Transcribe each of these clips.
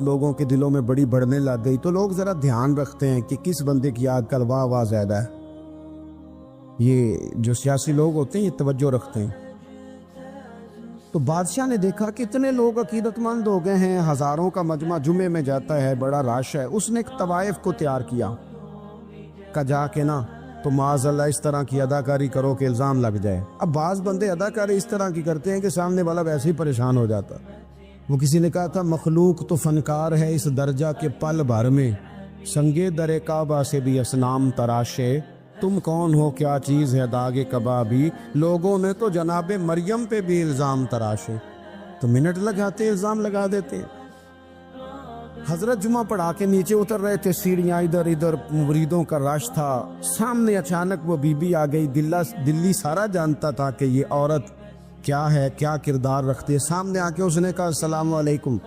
لوگوں کے دلوں میں بڑی بڑھنے لگ گئی تو لوگ ذرا دھیان رکھتے ہیں کہ کس بندے کی آج کل واہ واہ زیادہ ہے۔ یہ جو سیاسی لوگ ہوتے ہیں یہ توجہ رکھتے ہیں۔ تو بادشاہ نے دیکھا کہ اتنے لوگ عقیدت مند ہو گئے ہیں، ہزاروں کا مجمع جمعے میں جاتا ہے، بڑا رش ہے۔ اس نے ایک طوائف کو تیار کیا کہ جا کے نا تو معاذ اللہ اس طرح کی اداکاری کرو کہ الزام لگ جائے۔ اب بعض بندے اداکاری اس طرح کی کرتے ہیں کہ سامنے والا ویسے ہی پریشان ہو جاتا۔ وہ کسی نے کہا تھا مخلوق تو فنکار ہے اس درجہ کے پل بھر میں، سنگے در کعبہ سے بھی اسنام تراشے، تم کون ہو کیا چیز ہے داغ کبابی، لوگوں نے تو جناب مریم پہ بھی الزام تراشے۔ تو منٹ لگاتے الزام لگا دیتے۔ حضرت جمعہ پڑھا کے نیچے اتر رہے تھے، سیڑھیاں ادھر ادھر، مریدوں کا رش تھا۔ سامنے اچانک وہ بی بی آ گئی۔ دلی سارا جانتا تھا کہ یہ عورت کیا ہے، کیا کردار رکھتی ہے۔ سامنے آ کے اس نے کہا السلام علیکم۔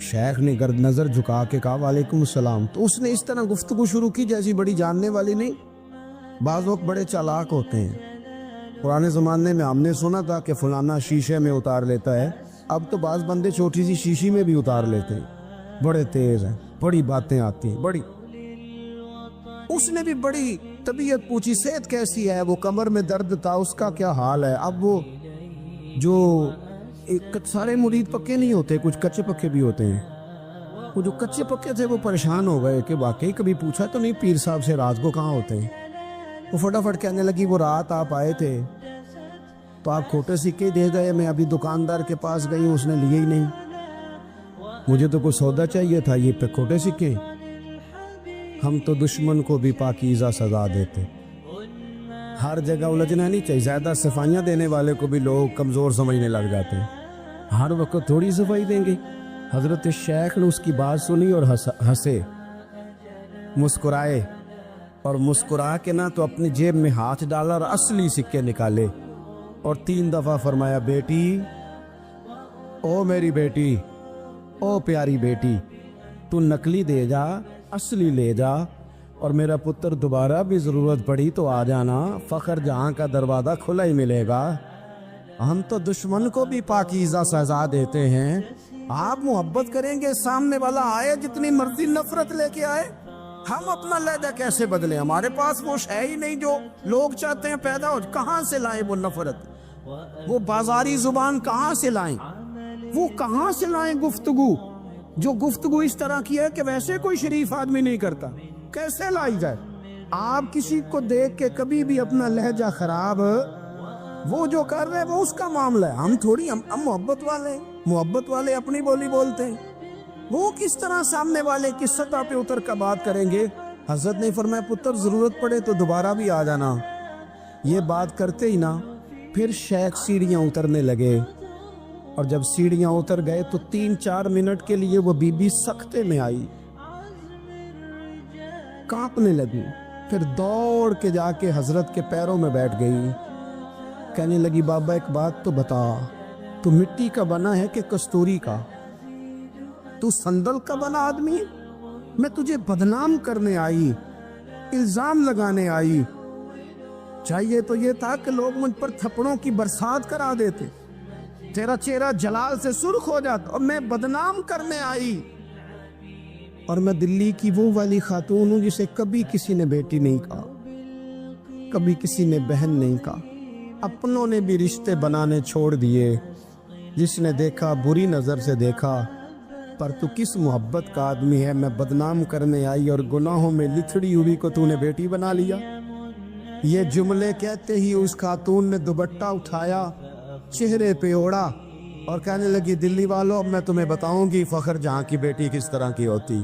شیخ نے گرد نظر جھکا کے کہا وعلیکم السلام۔ تو اس نے اس طرح گفتگو شروع کی جیسی بڑی جاننے والی نہیں۔ بعض لوگ بڑے چالاک ہوتے ہیں۔ پرانے زمانے میں ہم نے سنا تھا کہ فلانا شیشے میں اتار لیتا ہے، اب تو بعض بندے چھوٹی سی شیشی میں بھی اتار لیتے ہیں۔ بڑے تیز ہیں، بڑی باتیں آتی ہیں، بڑی۔ اس نے بھی بڑی طبیعت پوچھی، صحت کیسی ہے؟ وہ کمر میں درد تھا، اس کا کیا حال ہے؟ اب وہ جو سارے مرید پکے نہیں ہوتے، کچھ کچے پکے بھی ہوتے ہیں۔ وہ جو کچے پکے تھے وہ پریشان ہو گئے کہ واقعی کبھی پوچھا تو نہیں پیر صاحب سے رات کو کہاں ہوتے ہیں۔ وہ فٹافٹ کہنے لگی وہ رات آپ آئے تھے تو آپ کھوٹے سکے دے گئے، میں ابھی دکاندار کے پاس گئی ہوں، اس نے لیے ہی نہیں، مجھے تو کوئی سودا چاہیے تھا، یہ پہ کھوٹے سکے۔ ہم تو دشمن کو بھی پاکیزہ سزا دیتے۔ ہر جگہ الجھنا نہیں چاہیے، زیادہ صفائیاں دینے والے کو بھی لوگ کمزور سمجھنے لگ جاتے ہیں۔ ہر وقت تھوڑی صفائی دیں گے۔ حضرت شیخ نے اس کی بات سنی اور ہنسے، مسکرائے، اور مسکرا کے نہ تو اپنی جیب میں ہاتھ ڈالا اور اصلی سکے نکالے اور 3 دفعہ فرمایا بیٹی، او میری بیٹی، او پیاری بیٹی، تو نقلی دے جا، اصلی لے جا، اور میرا پتر دوبارہ بھی ضرورت پڑی تو آ جانا، فخر جہاں کا دروازہ کھلا ہی ملے گا۔ ہم تو دشمن کو بھی پاکیزہ سزا دیتے ہیں۔ آپ محبت کریں گے، سامنے والا آئے جتنی مرضی نفرت لے کے آئے، ہم اپنا لہجہ کیسے بدلیں؟ ہمارے پاس وہ ہے ہی نہیں جو لوگ چاہتے ہیں پیدا ہو۔ کہاں سے لائیں وہ نفرت؟ وہ بازاری زبان کہاں سے لائیں؟ وہ کہاں سے لائیں گفتگو جو گفتگو اس طرح کی ہے کہ ویسے کوئی شریف آدمی نہیں کرتا؟ کیسے لائی جائے؟ آپ کسی کو دیکھ کے کبھی بھی اپنا لہجہ خراب، وہ جو کر رہے ہیں وہ اس کا معاملہ ہے، ہم تھوڑی، ہم محبت والے ہیں، محبت والے اپنی بولی بولتے ہیں۔ وہ کس طرح سامنے والے کی سطح پہ اتر کر بات کریں گے؟ حضرت نے فرمایا پتر ضرورت پڑے تو دوبارہ بھی آ جانا۔ یہ بات کرتے ہی نا پھر شیخ سیڑھیاں اترنے لگے، اور جب سیڑھیاں اتر گئے تو 3-4 منٹ کے لیے وہ بی بی سکتے میں آئی، کانپنے لگی، پھر دوڑ کے جا کے حضرت کے پیروں میں بیٹھ گئی، کہنے لگی بابا ایک بات تو بتا، تو مٹی کا بنا ہے کہ کستوری کا؟ تو صندل کا بنا آدمی ہے؟ میں تجھے بدنام کرنے آئی، الزام لگانے آئی، چاہیے تو یہ تھا کہ لوگ مجھ پر تھپڑوں کی برسات کرا دیتے، تیرا چہرہ جلال سے سرخ ہو جاتا، اور میں بدنام کرنے آئی۔ اور میں دلی کی وہ والی خاتون ہوں جسے کبھی کسی نے بیٹی نہیں کہا، کبھی کسی نے بہن نہیں کہا، اپنوں نے بھی رشتے بنانے چھوڑ دیے، جس نے دیکھا بری نظر سے دیکھا، پر تو کس محبت کا آدمی ہے؟ میں بدنام کرنے آئی اور گناہوں میں لتھڑی ہوئی کو تو نے بیٹی بنا لیا۔ یہ جملے کہتے ہی اس خاتون نے دوپٹہ اٹھایا، چہرے پہ اوڑا، اور کہنے لگی دلی والوں اب میں تمہیں بتاؤں گی فخر جہاں کی بیٹی کس طرح کی ہوتی،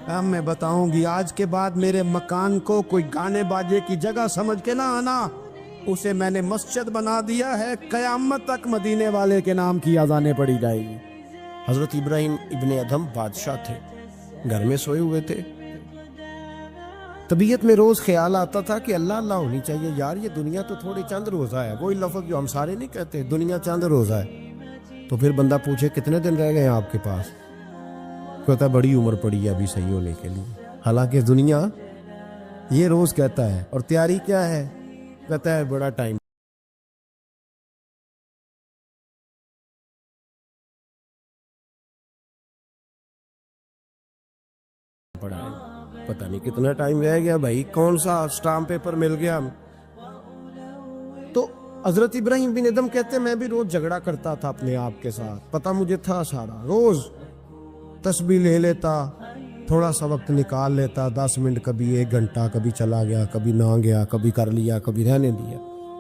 اب میں بتاؤں گی۔ آج کے بعد میرے مکان کو کوئی گانے باجے کی جگہ سمجھ کے نہ آنا، اسے میں نے مسجد بنا دیا ہے، قیامت تک مدینے والے کے نام کی اذانیں پڑی جائے گی۔ حضرت ابراہیم ابن ادھم بادشاہ تھے، گھر میں سوئے ہوئے تھے، طبیعت میں روز خیال آتا تھا کہ اللہ اللہ ہونی چاہیے، یار یہ دنیا تو تھوڑی چند روزہ ہے، وہی لفظ جو ہم سارے نہیں کہتے، دنیا چند روزہ ہے۔ تو پھر بندہ پوچھے کتنے دن رہ گئے ہیں آپ کے پاس؟ کہتا بڑی عمر پڑی ہے ابھی صحیح ہونے کے لیے، حالانکہ دنیا یہ روز کہتا ہے، اور تیاری کیا ہے؟ کہتا ہے بڑا ٹائم۔ پڑا ہے، پتہ نہیں کتنا ٹائم رہ گیا بھائی، کون سا اسٹامپ پیپر مل گیا۔ تو حضرت ابراہیم بن ادم کہتے ہیں میں بھی روز جھگڑا کرتا تھا اپنے آپ کے ساتھ، پتہ مجھے تھا سارا، روز تسبیح لے لیتا، تھوڑا سا وقت نکال لیتا، 10 منٹ، کبھی 1 گھنٹہ، کبھی چلا گیا، کبھی نہ گیا، کبھی کر لیا، کبھی رہنے دیا،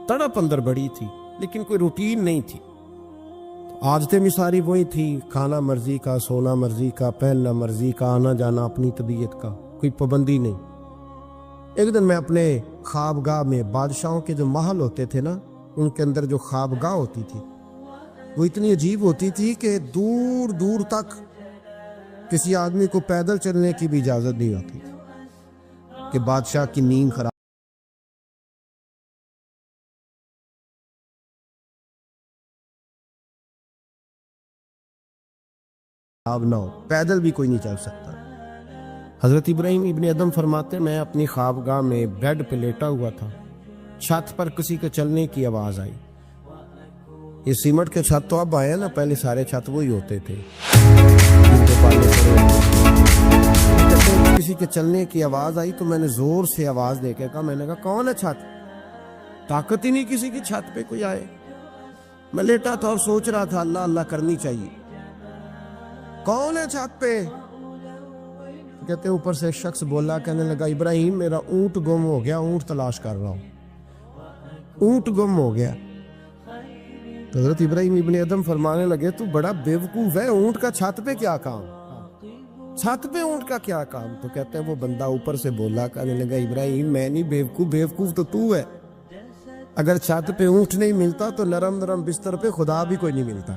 تڑپ اندر بڑی تھی لیکن کوئی روٹین نہیں تھی۔ عادتیں بھی ساری وہی تھی، کھانا مرضی کا، سونا مرضی کا، پہننا مرضی کا، آنا جانا اپنی طبیعت کا، کوئی پابندی نہیں۔ ایک دن میں اپنے خوابگاہ میں، بادشاہوں کے جو محل ہوتے تھے نا، ان کے اندر جو خوابگاہ ہوتی تھی وہ اتنی عجیب ہوتی تھی کہ دور دور تک کسی آدمی کو پیدل چلنے کی بھی اجازت نہیں ہوتی تھی کہ بادشاہ کی نیند خراب نہ ہو، پیدل بھی کوئی نہیں چل سکتا۔ حضرت ابراہیم ابن ادم فرماتے میں اپنی خوابگاہ میں بیڈ پہ لیٹا ہوا تھا، چھت پر کسی کے چلنے کی آواز آئی۔ یہ سیمنٹ کے چھت تو اب آئے نا، پہلے سارے چھت وہی ہوتے تھے، کسی کے چلنے کی آواز آئی تو میں نے زور سے آواز دے کے کہا، میں نے کہا کون ہے چھت؟ طاقت ہی نہیں کسی کی چھت پہ کوئی آئے۔ میں لیٹا تھا اور سوچ رہا تھا اللہ اللہ کرنی چاہیے، کون ہے چھت پہ؟ کہتے اوپر سے ایک شخص بولا، کہنے لگا ابراہیم میرا اونٹ گم ہو گیا، اونٹ تلاش کر رہا ہوں، اونٹ گم ہو گیا۔ تو حضرت ابراہیم ابن ادم فرمانے لگے تو بڑا بیوقوف ہے، اونٹ کا چھت پہ کیا کام؟ چھت پہ اونٹ کا کیا کام؟ تو کہتے ہیں وہ بندہ اوپر سے بولا، کہنے لگا ابراہیم میں نہیں بیوقوف، بیوقوف تو ہے، اگر چھت پہ اونٹ نہیں ملتا تو نرم نرم بستر پہ خدا بھی کوئی نہیں ملتا۔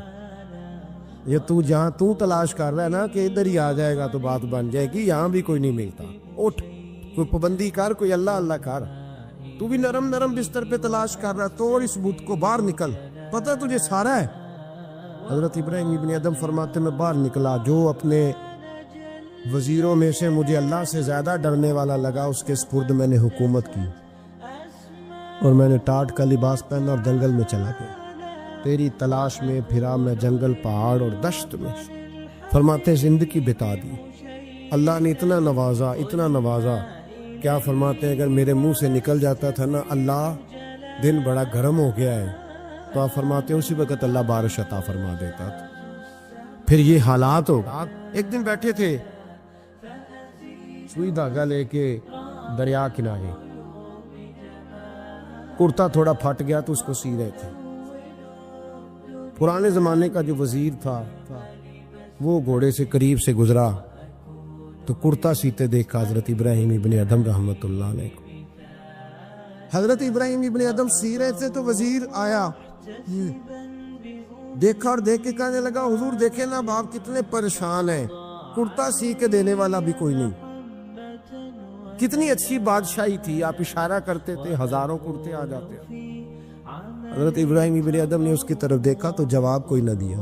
یہ تو جہاں تو تلاش کر رہا ہے نا کہ ادھر ہی آ جائے گا تو بات بن جائے گی، یہاں بھی کوئی نہیں ملتا، اٹھ کوئی پابندی کر، کوئی اللہ اللہ کر، تو بھی نرم نرم بستر پہ تلاش کر رہا ہے، توڑ اس بت کو، باہر نکل، پتہ تجھے سارا ہے۔ حضرت ابراہیم ابن ادم فرماتے میں باہر نکلا، جو اپنے وزیروں میں سے مجھے اللہ سے زیادہ ڈرنے والا لگا اس کے سپرد میں نے حکومت کی، اور میں نے ٹاٹ کا لباس پہنا اور جنگل میں چلا گیا، تیری تلاش میں پھرا میں جنگل، پہاڑ اور دشت میں، فرماتے زندگی بتا دی، اللہ نے اتنا نوازا، اتنا نوازا، کیا فرماتے ہیں اگر میرے منہ سے نکل جاتا تھا نا اللہ دن بڑا گرم ہو گیا ہے، تو آپ فرماتے ہیں اسی وقت اللہ بارش عطا فرما دیتا تھا۔ پھر یہ حالات ہوگا۔ ایک دن بیٹھے تھے سوئی دھاگا لے کے دریا کنارے، کرتا تھوڑا پھٹ گیا تو اس کو سی رہے تھے، پرانے زمانے کا جو وزیر تھا وہ گھوڑے سے قریب سے گزرا تو کرتا سیتے دیکھا حضرت ابراہیم ابن ادم رحمت اللہ علیہ کو۔ حضرت ابراہیم ابن ادم سی رہے تھے تو وزیر آیا، دیکھا اور دیکھ کے کہنے لگا حضور دیکھیں نا باپ کتنے پریشان ہیں، کرتا سی کے دینے والا بھی کوئی نہیں، کتنی اچھی بادشاہی تھی، آپ اشارہ کرتے تھے ہزاروں کرتے آ جاتے۔ حضرت ابراہیم ابن ادم نے اس کی طرف دیکھا تو جواب کوئی نہ دیا،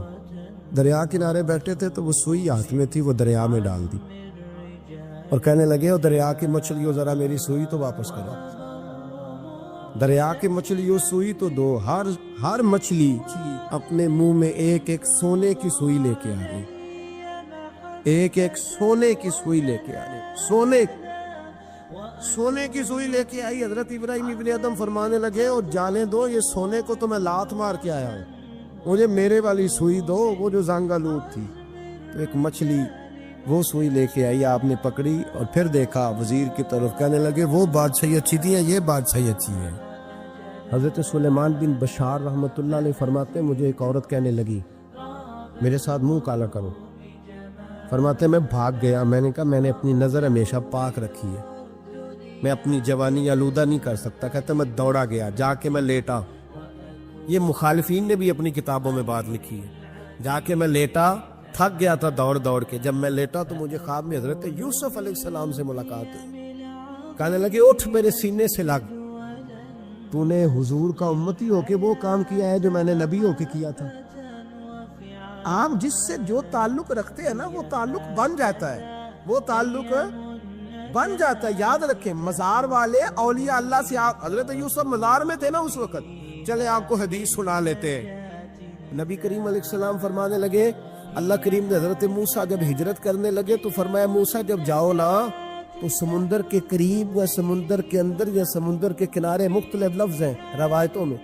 دریا کنارے بیٹھے تھے تو وہ سوئی ہاتھ میں تھی، وہ دریا میں ڈال دی اور کہنے لگے او دریا کی مچھلیوں ذرا میری سوئی تو واپس کرو۔ دریا کی مچھلیوں سوئی تو دو، ہر مچھلی اپنے منہ میں ایک ایک سونے کی سوئی لے کے آ گئی، ایک ایک سونے کی سوئی لے کے آ گئی، سونے کی سوئی لے کے آئی۔ حضرت ابراہیم ابن ادم فرمانے لگے اور جانے دو یہ سونے کو تو میں لات مار کے آیا ہوں، مجھے میرے والی سوئی دو، وہ جو زنگ آلود تھی۔ تو ایک مچھلی وہ سوئی لے کے آئی، آپ نے پکڑی اور پھر دیکھا وزیر کی طرف، کہنے لگے وہ بادشاہی اچھی تھی یہ بادشاہی اچھی ہے۔ حضرت سلیمان بن بشار رحمت اللہ علیہ فرماتے مجھے ایک عورت کہنے لگی میرے ساتھ منہ کالا کرو، فرماتے میں بھاگ گیا، میں نے کہا میں نے اپنی نظر ہمیشہ پاک رکھی ہے، میں اپنی جوانی آلودہ نہیں کر سکتا، کہتا میں دوڑا گیا، جا کے میں لیٹا، یہ مخالفین نے بھی اپنی کتابوں میں بات لکھی ہے، جا کے میں لیٹا، تھک گیا تھا دوڑ دوڑ کے، جب میں لیٹا تو مجھے خواب میں حضرت یوسف علیہ السلام سے ملاقات ہوئی، کہنے لگے اٹھ میرے سینے سے لگ، تو نے حضور کا امتی ہو کے وہ کام کیا ہے جو میں نے نبی ہو کے کیا تھا۔ آپ جس سے جو تعلق رکھتے ہیں نا وہ تعلق بن جاتا ہے، وہ تعلق بن جاتا ہے، یاد رکھیں مزار والے اولیاء اللہ سے، آپ حضرت یوسف مزار میں تھے نا اس وقت، چلے آپ کو حدیث سنا لیتے ہیں، نبی کریم علیہ السلام فرمانے لگے اللہ کریم نے حضرت موسیٰ جب ہجرت کرنے لگے تو فرمایا موسیٰ جب جاؤ نا تو سمندر کے قریب یا سمندر کے اندر یا سمندر کے کنارے، مختلف لفظ ہیں روایتوں میں،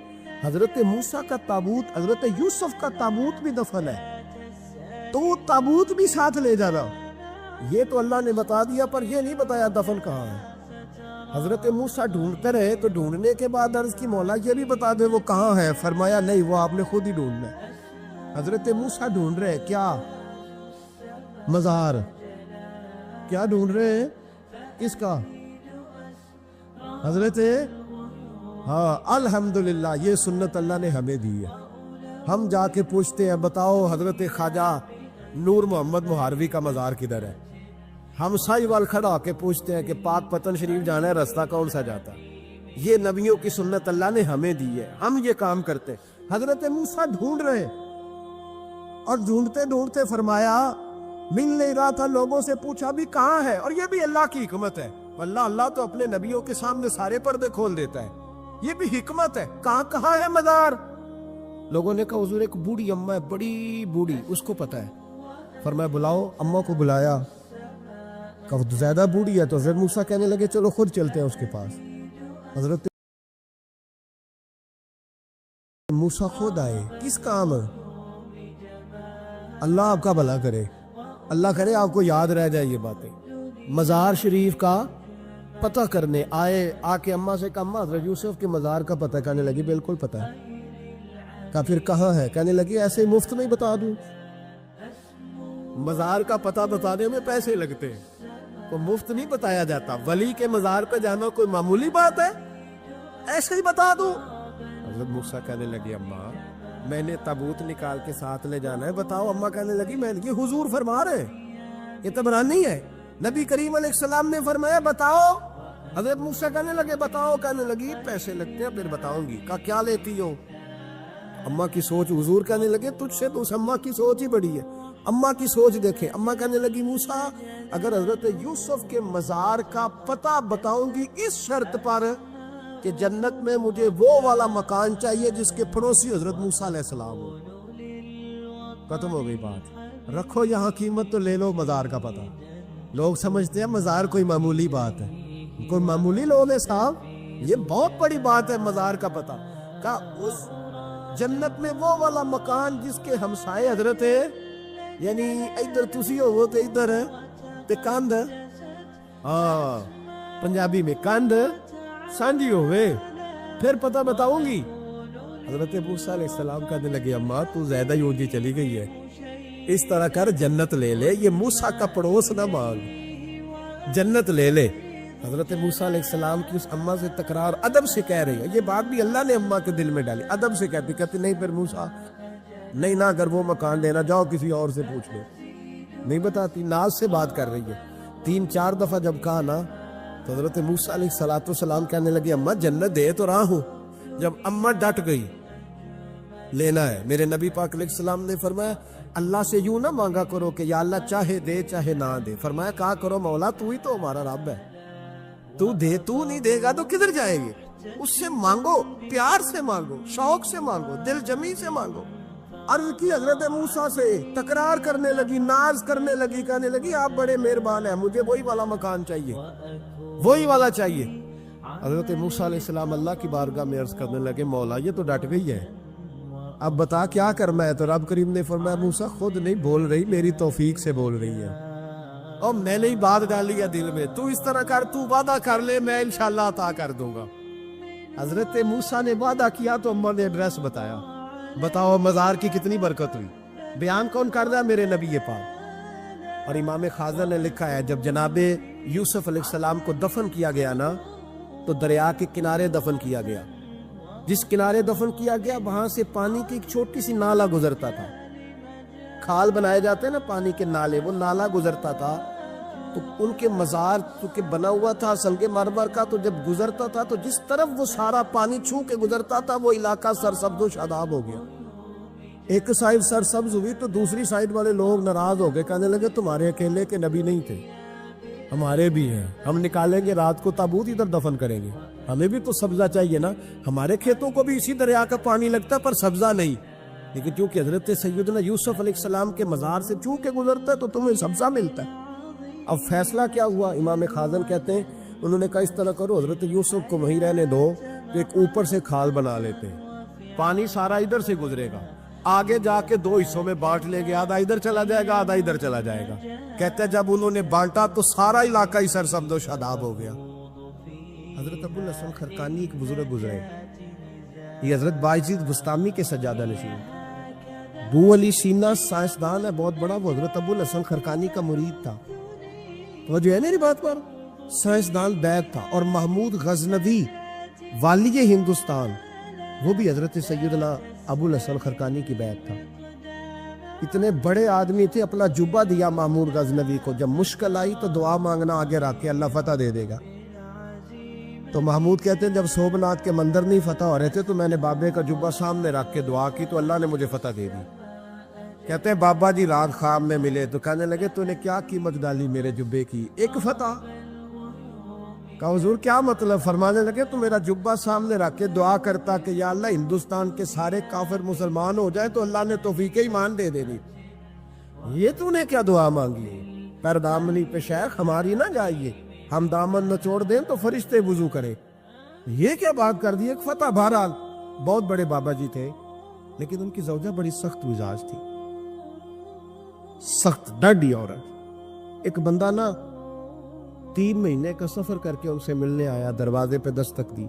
حضرت موسیٰ کا تابوت، حضرت یوسف کا تابوت بھی دفن ہے، تو وہ تابوت بھی ساتھ لے جانا۔ یہ تو اللہ نے بتا دیا، پر یہ نہیں بتایا دفن کہاں ہے۔ حضرت موسیٰ ڈھونڈتے رہے تو ڈھونڈنے کے بعد عرض کی مولا یہ بھی بتا دے وہ کہاں ہے، فرمایا نہیں، وہ آپ نے خود ہی ڈھونڈنا ہے۔ حضرت موسیٰ ڈھونڈ رہے کیا؟ مزار۔ کیا ڈھونڈ رہے ہیں؟ کس کا؟ حضرت ہاں الحمدللہ، یہ سنت اللہ نے ہمیں دی ہے۔ ہم جا کے پوچھتے ہیں بتاؤ حضرت خواجہ نور محمد مہاروی کا مزار کدھر ہے؟ ہم سائی وال کھڑا ہو کے پوچھتے ہیں کہ پاک پتن شریف جانا ہے، راستہ کون سا جاتا ہے؟ یہ نبیوں کی سنت اللہ نے ہمیں دی ہے، ہم یہ کام کرتے۔ حضرت موسیٰ ڈھونڈ رہے اور ڈھونڈتے ڈھونڈتے فرمایا مل نہیں رہا تھا، لوگوں سے پوچھا بھی کہاں ہے، اور یہ بھی اللہ کی حکمت ہے۔ اللہ تو اپنے نبیوں کے سامنے سارے پردے کھول دیتا ہے، یہ بھی حکمت ہے۔ کہاں ہے مزار؟ لوگوں نے کہا حضور ایک بوڑھی اماں ہے، بڑی بوڑھی، اس کو پتا ہے۔ فرمایا بلاؤ۔ اماں کو بلایا، کہا زیادہ بوڑھی ہے، تو حضرت موسیٰ کہنے لگے چلو خود چلتے ہیں اس کے پاس۔ حضرت موسیٰ خود آئے، کس کام؟ اللہ آپ کا بھلا کرے، اللہ کرے آپ کو یاد رہ جائے یہ باتیں۔ مزار شریف کا پتہ کرنے آئے، آ کے اماں سے کہا اماں حضرت یوسف کے مزار کا پتہ، کہنے لگی بالکل پتہ ہے۔ کہا پھر کہاں ہے؟ کہنے لگی ایسے مفت نہیں بتا دوں، مزار کا پتہ بتانے میں پیسے لگتے ہیں، تو مفت نہیں بتایا جاتا۔ ولی کے مزار پہ جانا کوئی معمولی بات ہے؟ ایسے ہی بتا دوں۔ حضرت موسیٰ کہنے لگی اماں میں نے تابوت نکال کے ساتھ لے جانا ہے، بتاؤ۔ اماں کہنے لگی میں یہ حضور فرما رہے ہیں، یہ تبرانی ہے، نبی کریم علیہ السلام نے فرمایا بتاؤ۔ حضرت موسیٰ کہنے لگے بتاؤ، کہنے لگی پیسے لگتے ہیں پھر بتاؤں گی۔ کہا کیا لیتی ہو؟ اماں کی سوچ، حضور کہنے لگے تجھ سے تو اس اماں کی سوچ ہی بڑی ہے، اماں کی سوچ دیکھیں۔ اماں کہنے لگی موسیٰ اگر حضرت یوسف کے مزار کا پتہ بتاؤں گی اس شرط پر کہ جنت میں مجھے وہ والا مکان چاہیے جس کے پڑوسی حضرت موسیٰ علیہ السلام ہو۔ ختم ہو گئی بات، رکھو یہاں قیمت تو لے لو مزار کا پتہ۔ لوگ سمجھتے ہیں مزار کوئی معمولی بات ہے، کوئی معمولی لوگ ہے صاحب، یہ بہت بڑی بات ہے مزار کا پتہ۔ کہا اس جنت میں وہ والا مکان جس کے ہمسائے حضرت ہے، یعنی ادھر تسی ہو تو ادھر ہے تے کاندھ، ہاں پنجابی میں کاندھ سانجی ہوئے، پھر پتہ بتاؤں گی۔ حضرت موسیٰ علیہ السلام کہنے لگے اماں تو زیادہ ہی اونچی چلی گئی ہے، اس طرح کر جنت لے لے، یہ موسیٰ کا پڑوس نہ مانگ، جنت لے لے۔ حضرت موسیٰ علیہ السلام کی اس اماں سے تکرار ادب سے کہہ رہی ہے، یہ بات بھی اللہ نے اماں کے دل میں ڈالی، ادب سے کہتی نہیں پھر موسیٰ نہیں نہ اگر وہ مکان لینا جاؤ کسی اور سے پوچھ لو، نہیں بتاتی، ناز سے بات کر رہی ہے۔ 3-4 دفعہ جب کہا نا تو حضرت موسیٰ علیہ السلام کہنے لگے اماں جنت دے تو رہا ہوں۔ جب اماں ڈٹ گئی لینا ہے، میرے نبی پاک علیہ السلام نے فرمایا اللہ سے یوں نہ مانگا کرو کہ یا اللہ چاہے دے چاہے نہ دے، فرمایا کہا کرو مولا تو ہی تو ہمارا رب ہے، تو دے، تو نہیں دے گا تو کدھر جائیں گے؟ اس سے مانگو، پیار سے مانگو، شوق سے مانگو، دل جمی سے مانگو۔ عرض کی حضرت موسیٰ سے، تکرار کرنے لگی، ناز کرنے لگی، کہنے لگی آپ بڑے مہربان ہیں، مجھے وہی والا مکان چاہیے، وہی والا چاہیے۔ حضرت موسیٰ علیہ السلام اللہ کی بارگاہ میں عرض کرنے لگے مولا یہ تو ڈٹ گئی ہے، اب بتا کیا کرنا ہے؟ تو رب کریم نے فرمایا موسیٰ خود نہیں بول رہی، میری توفیق سے بول رہی ہے، اور میں نے ہی بات ڈالی ہے دل میں، تو اس طرح کر، تو وعدہ کر لے میں انشاءاللہ عطا کر دوں گا۔ حضرت موسیٰ نے وعدہ کیا تو اماں نے ایڈریس بتایا، بتاؤ مزار کی کتنی برکت ہوئی۔ بیان کون کر رہا ہے؟ میرے نبی پاک۔ اور امام خازن نے لکھا ہے جب جناب یوسف علیہ السلام کو دفن کیا گیا نا تو دریا کے کنارے دفن کیا گیا، جس کنارے دفن کیا گیا وہاں سے پانی کی ایک چھوٹی سی نالا گزرتا تھا، کھال بنائے جاتے ہیں نا پانی کے نالے، وہ نالا گزرتا تھا، تو ان کے مزار چونکہ بنا ہوا تھا سنگ مرمر کا، تو جب گزرتا تھا تو جس طرف وہ سارا پانی چھو کے گزرتا تھا وہ علاقہ سرسبز و شاداب ہو گیا۔ ایک سائیڈ سرسبز ہوئی تو دوسری سائیڈ والے لوگ ناراض ہو گئے، کہنے لگے تمہارے اکیلے کے نبی نہیں تھے، ہمارے بھی ہیں، ہم نکالیں گے رات کو تابوت ادھر دفن کریں گے، ہمیں بھی تو سبزہ چاہیے نا، ہمارے کھیتوں کو بھی اسی دریا کا پانی لگتا ہے پر سبزہ نہیں، لیکن چونکہ حضرت سیدنا یوسف علیہ السلام کے مزار سے چونکہ گزرتا ہے تو تمہیں سبزہ ملتا ہے۔ اب فیصلہ کیا ہوا؟ امام خازن کہتے ہیں انہوں نے کہا اس طرح کرو، حضرت یوسف کو وہیں رہنے دو، تو ایک اوپر سے کھال بنا لیتے ہیں، پانی سارا ادھر سے گزرے گا، آگے جا کے دو حصوں میں بانٹ لے گے، آدھا ادھر چلا جائے گا آدھا ادھر چلا جائے گا۔ کہتے ہیں جب انہوں نے بانٹا تو سارا علاقہ ہی سرسبز و شاداب ہو گیا۔ حضرت ابو الحسن خرقانی ایک بزرگ گزرے، یہ حضرت باعزید بستامی کے سجادہ نشین، بو علی سینا سائنسدان ہے بہت بڑا، وہ حضرت ابو الحسن خرقانی کا مرید تھا۔ تو جو ہے میری بات پر سائنسدان بیت تھا، اور محمود غزنوی والی ہندوستان وہ بھی حضرت سیدنا ابو الحسن خرقانی کی بیت تھا۔ اتنے بڑے آدمی تھے، اپنا جبہ دیا محمود غزنوی کو، جب مشکل آئی تو دعا مانگنا آگے رکھ کے اللہ فتح دے دے گا۔ تو محمود کہتے ہیں جب سومناتھ کے مندر نہیں فتح ہو رہے تھے تو میں نے بابے کا جبہ سامنے رکھ کے دعا کی تو اللہ نے مجھے فتح دے دی۔ کہتے ہیں بابا جی رات خواب میں ملے تو کہنے لگے تو نے کیا قیمت ڈالی میرے جبے کی؟ ایک فتح۔ کہا حضور کیا مطلب؟ فرمانے لگے تو میرا جبہ سامنے رکھ کے دعا کرتا کہ یا اللہ ہندوستان کے سارے کافر مسلمان ہو جائیں تو اللہ نے توفیق ایمان دے دینی۔ یہ تو نے کیا دعا مانگی؟ پر دامنی پہ شیخ ہماری نہ جائیے، ہم دامن نچوڑ دیں تو فرشتے وضو کرے۔ یہ کیا بات کر دی؟ ایک فتح۔ بہرحال بہت بڑے بابا جی تھے، لیکن ان کی زوجہ بڑی سخت مزاج تھی، سخت ڈاڈی عورت۔ ایک بندہ نا 3 مہینے کا سفر کر کے ان سے ملنے آیا، دروازے پہ دستک دی،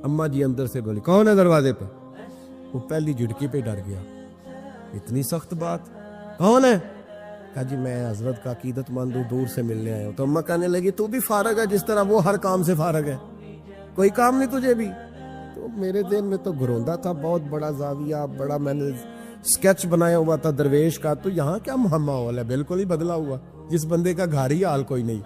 اماں جی اندر سے بولی کون ہے دروازے پہ؟ وہ پہلی جھٹکی پہ ڈر گیا، اتنی سخت بات، کون ہے؟ کہا جی میں حضرت کا عقیدت مند ہوں، دور سے ملنے آیا ہوں۔ تو اماں کہنے لگی تو بھی فارغ ہے جس طرح وہ ہر کام سے فارغ ہے، کوئی کام نہیں تجھے بھی؟ تو میرے ذہن میں تو گروندا تھا، بہت بڑا زاویہ، بڑا میں نے سکیچ بنایا ہوا تھا درویش کا، تو یہاں کیا ماحول ہے، بالکل ہی بدلا ہوا، جس بندے کا گھر ہی حال کوئی نہیں،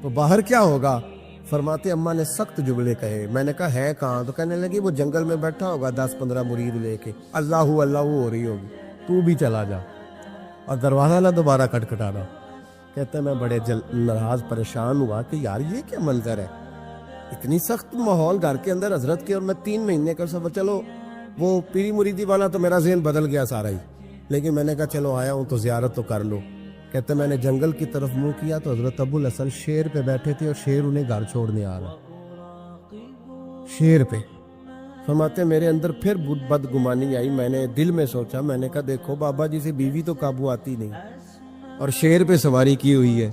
تو باہر کیا ہوگا؟ فرماتے اماں نے سخت جملے کہے۔ میں نے کہا ہے کہاں؟ تو کہنے لگی وہ جنگل میں بیٹھا ہوگا 10-15 مرید لے کے، اللہ اللہ ہو رہی ہوگی، تو بھی چلا جا اور دروازہ نہ دوبارہ کھٹکھٹانا۔ کہتا ہے میں بڑے ناراض پریشان ہوا کہ یار یہ کیا منظر ہے، اتنی سخت ماحول گھر کے اندر حضرت کے، اور میں 3 مہینے کا سفر۔ چلو وہ پیری مریدی والا تو میرا ذہن بدل گیا سارا ہی، لیکن میں نے کہا چلو آیا ہوں تو زیارت تو کر لو۔ کہتے میں نے جنگل کی طرف منہ کیا تو حضرت ابو الحسن شیر پہ بیٹھے تھے، اور شیر انہیں گھر چھوڑنے آ رہا، شیر پہ۔ فرماتے میرے اندر پھر بدگمانی آئی، میں نے دل میں سوچا، میں نے کہا دیکھو بابا جی سے بیوی تو قابو آتی نہیں، اور شیر پہ سواری کی ہوئی ہے۔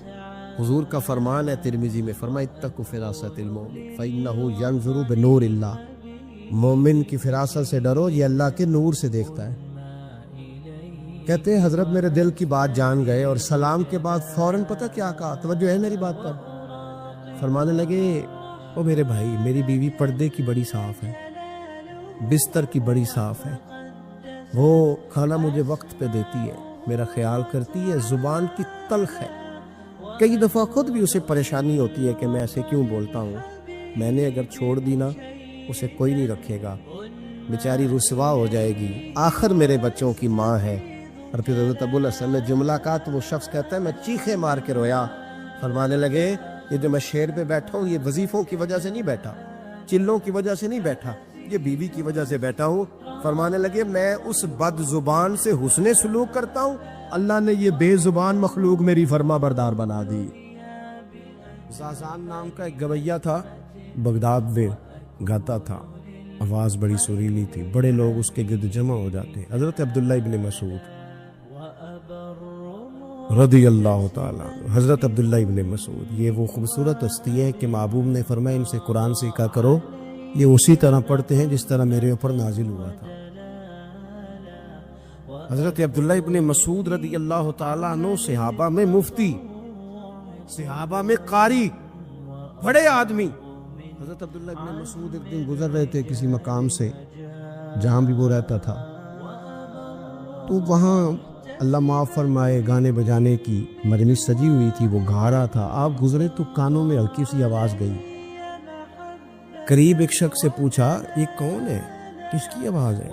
حضور کا فرمان ہے ترمذی میں، فرمایا اتقوا فراست المؤمن فإنہ ینظر بنور اللہ، مومن کی فراست سے ڈرو، یہ اللہ کے نور سے دیکھتا ہے۔ کہتے ہیں حضرت میرے دل کی بات جان گئے، اور سلام کے بعد فوراً پتہ کیا کہا، توجہ ہے میری بات پر؟ فرمانے لگے او میرے بھائی، میری بیوی پردے کی بڑی صاف ہے، بستر کی بڑی صاف ہے، وہ کھانا مجھے وقت پہ دیتی ہے، میرا خیال کرتی ہے، زبان کی تلخ ہے، کئی دفعہ خود بھی اسے پریشانی ہوتی ہے کہ میں ایسے کیوں بولتا ہوں، میں نے اگر چھوڑ دی نا اسے کوئی نہیں رکھے گا، بیچاری رسوا ہو جائے گی، آخر میرے بچوں کی ماں ہے۔ اور پھر حضرت ابو الحسن نے جملہ کہا تو وہ شخص کہتا ہے میں چیخے مار کے رویا۔ فرمانے لگے یہ جو میں شیر پہ بیٹھا ہوں یہ وظیفوں کی وجہ سے نہیں بیٹھا، چلوں کی وجہ سے نہیں بیٹھا، یہ بیوی کی وجہ سے بیٹھا ہوں۔ فرمانے لگے میں اس بد زبان سے حسن سلوک کرتا ہوں، اللہ نے یہ بے زبان مخلوق میری فرما بردار بنا دی۔ زازان نام کا ایک گویہ تھا، بغداد میں گاتا تھا، آواز بڑی سریلی تھی، بڑے لوگ اس کے گرد جمع ہو جاتے۔ حضرت عبداللہ ابن مسعود رضی اللہ تعالیٰ، حضرت عبداللہ ابن مسعود یہ وہ خوبصورت ہستی ہے کہ محبوب نے فرمایا ان سے قرآن سیکھا کرو، یہ اسی طرح پڑھتے ہیں جس طرح میرے اوپر نازل ہوا تھا۔ حضرت عبداللہ ابن مسعود رضی اللہ تعالیٰ عنہ صحابہ میں مفتی، صحابہ میں قاری، بڑے آدمی۔ حضرت عبداللہ ابن مسعود ایک دن گزر رہے تھے کسی مقام سے جہاں بھی وہ رہتا تھا، تو وہاں اللہ معاف فرمائے گانے بجانے کی مجلس سجی ہوئی تھی، وہ گا رہا تھا، آپ گزرے تو کانوں میں ہلکی سی آواز گئی، قریب ایک شخص سے پوچھا یہ کون ہے، کس کی آواز ہے؟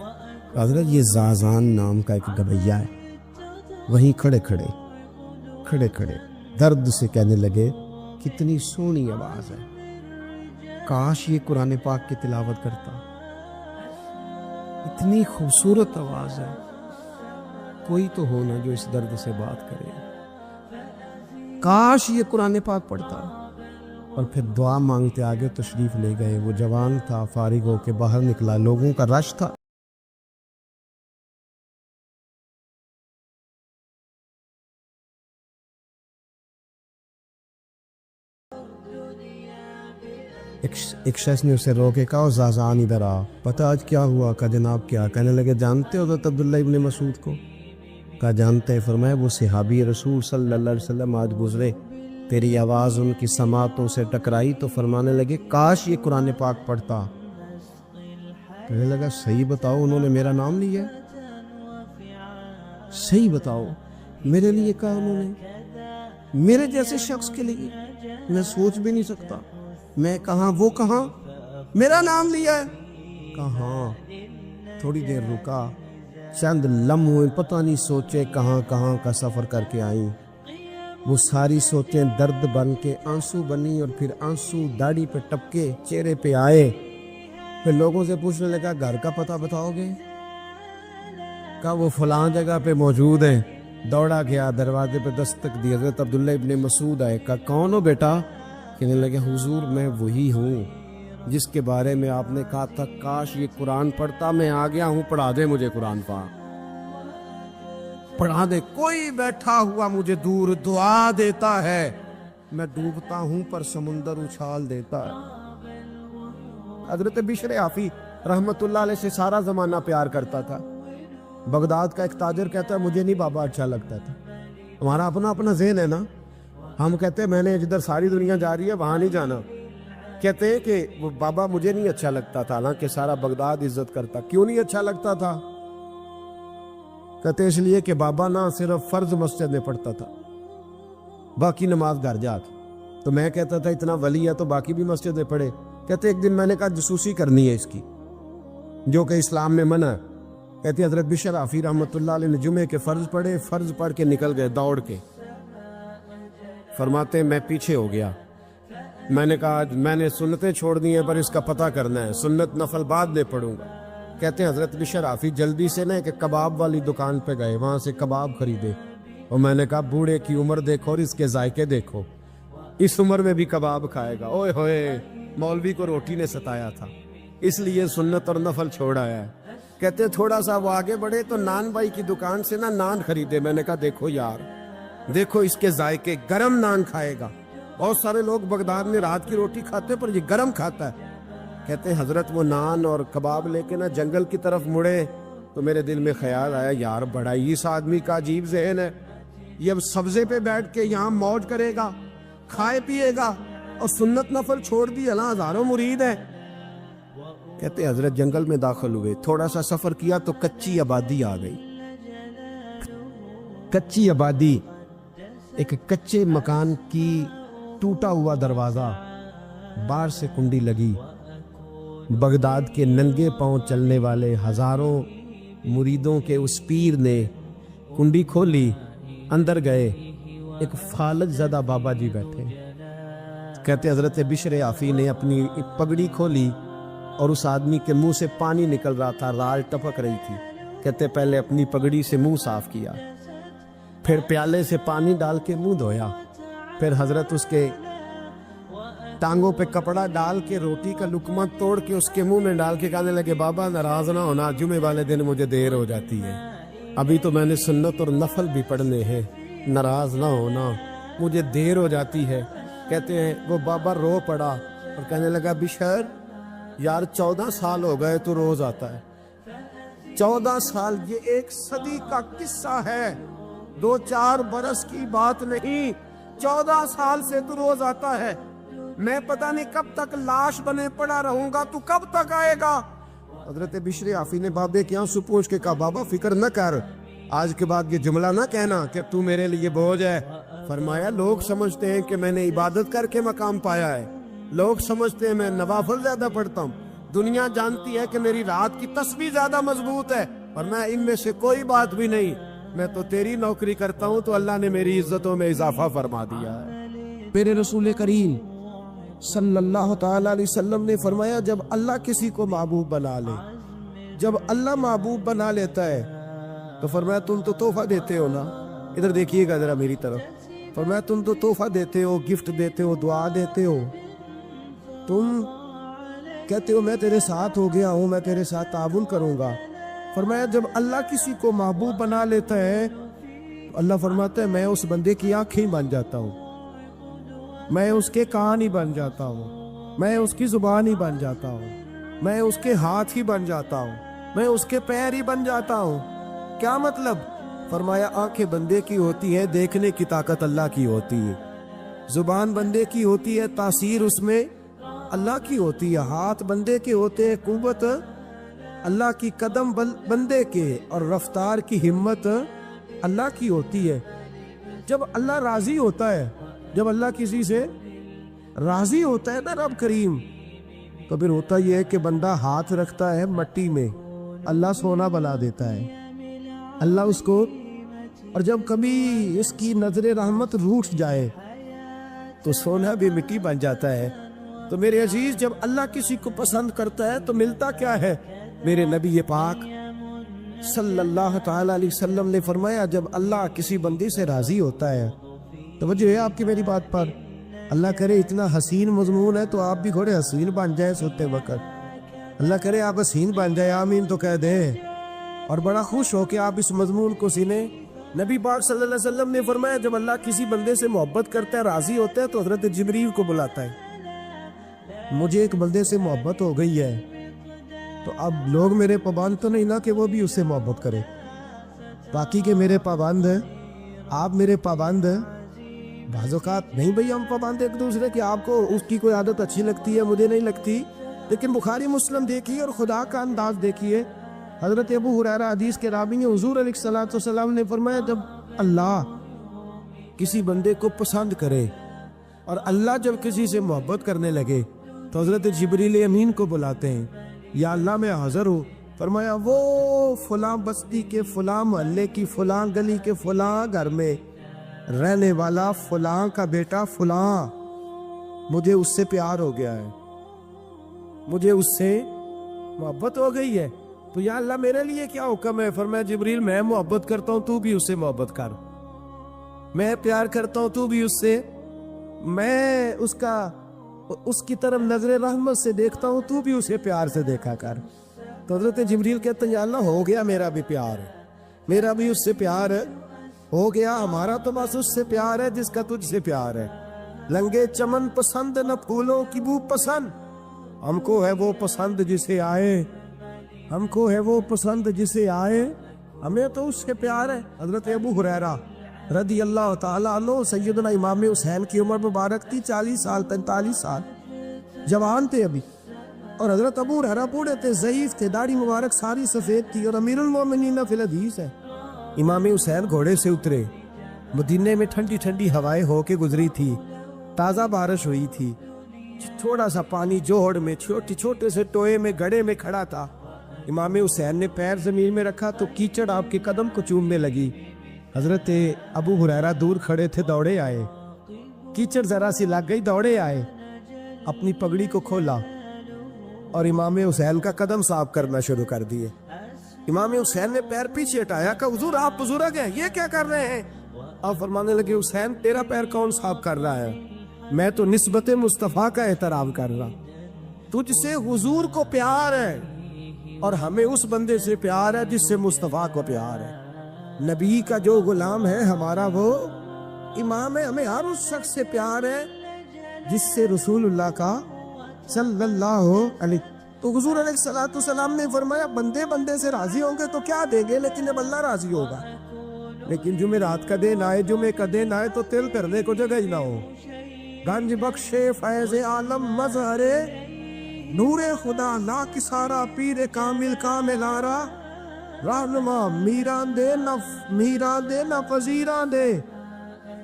حضرت یہ زازان نام کا ایک گویہ ہے۔ وہیں کھڑے کھڑے درد سے کہنے لگے کتنی سونی آواز ہے، کاش یہ قرآن پاک کی تلاوت کرتا، اتنی خوبصورت آواز ہے، کوئی تو ہو نا جو اس درد سے بات کرے۔ کاش یہ قرآن پاک پڑھتا۔ اور پھر دعا مانگتے آگے تشریف لے گئے۔ وہ جوان تھا، فارغ ہو کے باہر نکلا، لوگوں کا رش تھا۔ ایک شخص نے اسے روکے، کہا زازان ادھر آ، پتہ آج کیا ہوا؟ کہا جناب کیا؟ کہنے لگے جانتے ہو حضرت عبداللہ ابن مسعود کو؟ کہا جانتے ہیں۔ فرمایا وہ صحابی رسول صلی اللہ علیہ وسلم آج گزرے، تیری آواز ان کی سماعتوں سے ٹکرائی تو فرمانے لگے کاش یہ قرآن پاک پڑھتا۔ کہنے لگا صحیح بتاؤ، انہوں نے میرا نام لیا؟ صحیح بتاؤ، میرے لیے کہا انہوں نے؟ میرے جیسے شخص کے لیے؟ میں سوچ بھی نہیں سکتا۔ میں کہاں، وہ کہاں، میرا نام لیا ہے؟ کہاں؟ تھوڑی دیر رکا، چند لمحے پتہ نہیں سوچے کہاں کہاں کا سفر کر کے آئیں۔ وہ ساری سوچیں درد بن کے آنسو بنی، اور پھر آنسو داڑھی پہ ٹپکے چہرے پہ آئے۔ پھر لوگوں سے پوچھنے لگا گھر کا پتہ بتاؤ گے؟ کہا وہ فلاں جگہ پہ موجود ہیں۔ دوڑا گیا، دروازے پہ دستک دی، حضرت عبداللہ ابن مسعود آئے۔ کہا کون ہو بیٹا؟ کہنے لگے حضور میں وہی ہوں جس کے بارے میں آپ نے کہا تھا کاش یہ قرآن پڑھتا، میں آ گیا ہوں، پڑھا دے مجھے قرآن پاک، پڑھا دے۔ کوئی بیٹھا ہوا مجھے دور دعا دیتا ہے، میں ڈوبتا ہوں پر سمندر اچھال دیتا ہے۔ حضرت بشر حافی رحمت اللہ علیہ سے سارا زمانہ پیار کرتا تھا۔ بغداد کا ایک تاجر کہتا ہے مجھے نہیں بابا اچھا لگتا تھا۔ ہمارا اپنا اپنا ذہن ہے نا، ہم کہتے ہیں میں نے جدھر ساری دنیا جا رہی ہے وہاں نہیں جانا۔ کہتے ہیں کہ وہ بابا مجھے نہیں اچھا لگتا تھا، حالانکہ سارا بغداد عزت کرتا۔ کیوں نہیں اچھا لگتا تھا؟ کہتے اس لیے کہ بابا نہ صرف فرض مسجد میں پڑھتا تھا، باقی نماز گھر جا کے۔ تو میں کہتا تھا اتنا ولی ہے تو باقی بھی مسجد میں پڑھے۔ کہتے ایک دن میں نے کہا جسوسی کرنی ہے اس کی، جو کہ اسلام میں منع ہے۔ کہتے حضرت بشر حافی رحمۃ اللہ علیہ نے جمعے کے فرض پڑھے، فرض پڑھ کے نکل گئے دوڑ کے۔ فرماتے میں پیچھے ہو گیا، میں نے کہا میں نے سنتیں چھوڑ دی ہیں پر اس کا پتہ کرنا ہے، سنت نفل بعد میں پڑھوں گا۔ کہتے ہیں حضرت بشر حافی جلدی سے نا کہ کباب والی دکان پہ گئے، وہاں سے کباب خریدے، اور میں نے کہا بوڑھے کی عمر دیکھو اور اس کے ذائقے دیکھو، اس عمر میں بھی کباب کھائے گا۔ اوئے ہوئے، مولوی کو روٹی نے ستایا تھا، اس لیے سنت اور نفل چھوڑ آیا ہے۔ کہتے تھوڑا سا وہ آگے بڑھے تو نان بھائی کی دکان سے نا نان خریدے، میں نے کہا دیکھو یار، دیکھو اس کے ذائقے، گرم نان کھائے گا۔ بہت سارے لوگ بغداد میں رات کی روٹی کھاتے پر یہ گرم کھاتا ہے۔ کہتے ہیں حضرت وہ نان اور کباب لے کے نا جنگل کی طرف مڑے تو میرے دل میں خیال آیا یار بڑا ہی اس آدمی کا عجیب ذہن ہے، یہ اب سبزے پہ بیٹھ کے یہاں موج کرے گا، کھائے پیے گا، اور سنت نفل چھوڑ دی، اللہ ہزاروں مرید ہے۔ کہتے حضرت جنگل میں داخل ہوئے، تھوڑا سا سفر کیا تو کچی آبادی آ گئی۔ کچی آبادی، ایک کچے مکان کی ٹوٹا ہوا دروازہ، باہر سے کنڈی لگی۔ بغداد کے ننگے پاؤں چلنے والے ہزاروں مریدوں کے اس پیر نے کنڈی کھولی، اندر گئے، ایک فالج زدہ بابا جی بیٹھے۔ کہتے حضرت بشر حافی نے اپنی پگڑی کھولی اور اس آدمی کے منہ سے پانی نکل رہا تھا، رال ٹپک رہی تھی۔ کہتے پہلے اپنی پگڑی سے منہ صاف کیا، پھر پیالے سے پانی ڈال کے منہ دھویا، پھر حضرت اس کے ٹانگوں پہ کپڑا ڈال کے روٹی کا لقمہ توڑ کے اس کے منہ میں ڈال کے کہنے لگے بابا ناراض نہ ہونا، جمعے والے دن مجھے دیر ہو جاتی ہے، ابھی تو میں نے سنت اور نفل بھی پڑھنے ہیں، ناراض نہ ہونا، مجھے دیر ہو جاتی ہے۔ کہتے ہیں وہ بابا رو پڑا اور کہنے لگا بشر یار 14 سال ہو گئے تو روز آتا ہے، 14 سال، یہ 1 صدی کا قصہ ہے، 2-4 برس کی بات نہیں، 14 سال سے تو روز آتا ہے، میں پتہ نہیں کب تک لاش بنے پڑا رہوں گا، تو کب تک آئے گا؟ حضرت بشر حافی نے بابے کے آنسو پوچھ کے کہا بابا فکر نہ کر، آج کے بعد یہ جملہ نہ کہنا کہ تو میرے لیے بوجھ ہے۔ فرمایا لوگ سمجھتے ہیں کہ میں نے عبادت کر کے مقام پایا ہے، لوگ سمجھتے ہیں میں نوافل زیادہ پڑھتا ہوں، دنیا جانتی ہے کہ میری رات کی تسبیح زیادہ مضبوط ہے، اور میں ان میں سے کوئی بات بھی نہیں، میں تو تیری نوکری کرتا ہوں تو اللہ نے میری عزتوں میں اضافہ فرما دیا ہے۔ میرے رسول کریم صلی اللہ تعالی علیہ وسلم نے فرمایا جب اللہ کسی کو محبوب بنا لے، جب اللہ محبوب بنا لیتا ہے تو فرمایا تم تو تحفہ دیتے ہو نا، ادھر دیکھیے گا ذرا میری طرف، فرمایا تم تو تحفہ دیتے ہو، گفٹ دیتے ہو، دعا دیتے ہو، تم کہتے ہو میں تیرے ساتھ ہو گیا ہوں، میں تیرے ساتھ تعاون کروں گا۔ فرمایا جب اللہ کسی کو محبوب بنا لیتا ہے، اللہ فرماتا ہے میں اس بندے کی آنکھیں بن جاتا ہوں، میں اس کے کان ہی بن جاتا ہوں، میں اس کی زبان ہی بن جاتا ہوں، میں اس کے ہاتھ ہی بن جاتا ہوں، میں اس کے پیر ہی بن جاتا ہوں۔ کیا مطلب؟ فرمایا آنکھیں بندے کی ہوتی ہیں، دیکھنے کی طاقت اللہ کی ہوتی ہے، زبان بندے کی ہوتی ہے، تاثیر اس میں اللہ کی ہوتی ہے، ہاتھ بندے کے ہوتے ہیں، قوت اللہ کی، قدم بندے کے، اور رفتار کی ہمت اللہ کی ہوتی ہے۔ جب اللہ راضی ہوتا ہے، جب اللہ کسی سے راضی ہوتا ہے نا رب کریم، تو پھر ہوتا یہ ہے کہ بندہ ہاتھ رکھتا ہے مٹی میں، اللہ سونا بنا دیتا ہے، اللہ اس کو، اور جب کبھی اس کی نظر رحمت روٹھ جائے تو سونا بھی مٹی بن جاتا ہے۔ تو میرے عزیز، جب اللہ کسی کو پسند کرتا ہے تو ملتا کیا ہے؟ میرے نبی پاک صلی اللہ تعالی علیہ وسلم نے فرمایا جب اللہ کسی بندے سے راضی ہوتا ہے، توجہ ہے آپ کی میری بات پر، اللہ کرے اتنا حسین مضمون ہے تو آپ بھی تھوڑے حسین بن جائیں سوتے وقت، اللہ کرے آپ حسین بن جائیں، آمین تو کہہ دیں، اور بڑا خوش ہو کہ آپ اس مضمون کو سنیں۔ نبی پاک صلی اللہ علیہ وسلم نے فرمایا جب اللہ کسی بندے سے محبت کرتا ہے، راضی ہوتا ہے، تو حضرت جبریل کو بلاتا ہے، مجھے ایک بندے سے محبت ہو گئی ہے، تو اب لوگ میرے پابند تو نہیں نا کہ وہ بھی اس سے محبت کرے، باقی کہ میرے پابند ہیں، آپ میرے پابند ہیں، بعض اوقات نہیں بھئی ہم پابند ایک دوسرے کہ آپ کو اس کی کوئی عادت اچھی لگتی ہے، مجھے نہیں لگتی، لیکن بخاری مسلم دیکھیے اور خدا کا انداز دیکھیے، حضرت ابو ہریرہ حدیث کے راوی ہیں، حضور علیہ الصلوۃ والسلام نے فرمایا جب اللہ کسی بندے کو پسند کرے اور اللہ جب کسی سے محبت کرنے لگے تو حضرت جبریل امین کو بلاتے ہیں، یا اللہ میں حاضر ہوں، فرمایا وہ فلاں بستی کے فلاں محلے کی فلاں گلی کے فلاں گھر میں رہنے والا فلاں کا بیٹا فلاں، مجھے اس سے پیار ہو گیا ہے، مجھے اس سے محبت ہو گئی ہے، تو یا اللہ میرے لیے کیا حکم ہے؟ فرمایا جبریل میں محبت کرتا ہوں، تو بھی اس سے محبت کر، میں پیار کرتا ہوں، تو بھی اس سے، میں اس کی طرف نظر رحمت سے دیکھتا ہوں، تو بھی اسے پیار سے دیکھا کر۔ تو حضرت جبریل کہتے ہیں یا اللہ ہو گیا میرا بھی پیار ہے، میرا بھی اس سے پیار ہے، ہو گیا، ہمارا تو بس اس سے پیار ہے جس کا تجھ سے پیار ہے، لنگے چمن پسند نہ پھولوں کی بو پسند، ہم کو ہے وہ پسند جسے آئے، ہم کو ہے وہ پسند جسے آئے، ہمیں تو اس سے پیار ہے۔ حضرت ابو ہریرہ رضی اللہ تعالیٰ عنہ، سیدنا امام حسین کی عمر مبارک تھی 40 سال 43 سال، جوان تھے ابھی، اور حضرت ابو ہریرہ بوڑھے تھے، ضعیف تھے، داڑھی مبارک ساری سفید تھی، اور امیر المومنین فی الحدیث ہے۔ امام حسین گھوڑے سے اترے، مدینے میں ٹھنڈی ٹھنڈی ہوائیں ہو کے گزری تھی، تازہ بارش ہوئی تھی، تھوڑا سا پانی جوہڑ میں چھوٹے سے ٹوئے میں گڑھے میں کھڑا تھا، امام حسین نے پیر زمین میں رکھا تو کیچڑ آپ کے قدم کو چومنے لگی، حضرت ابو ہریرہ دور کھڑے تھے، دوڑے آئے، کیچڑ ذرا سی لگ گئی، دوڑے آئے، اپنی پگڑی کو کھولا اور امام حسین کا قدم صاف کرنا شروع کر دیے۔ امام حسین نے پیر پیچھے ہٹایا کہ حضور آپ بزرگ ہیں، یہ کیا کر رہے ہیں؟ آپ فرمانے لگے حسین تیرا پیر کون صاف کر رہا ہے؟ میں تو نسبت مصطفیٰ کا احترام کر رہا، تجھ سے حضور کو پیار ہے اور ہمیں اس بندے سے پیار ہے جس سے مصطفیٰ کو پیار ہے، نبی کا جو غلام ہے ہمارا وہ امام ہے، ہمیں ہر اس شخص سے پیار ہے جس سے رسول اللہ کا صلی اللہ علیہ، تو حضور علیہ السلام نے فرمایا بندے بندے سے راضی ہوں گے تو کیا دیں گے، لیکن جب اللہ راضی ہوگا، لیکن جمعرات کا دن آئے، جمعے کا دن آئے تو تل کرنے کو جگہ ہی نہ ہو، گنج بخشے فیض عالم مظہر نور خدا لا کسارا پیر کامل کامل آرا رہنما میران دے نہ فزیران دے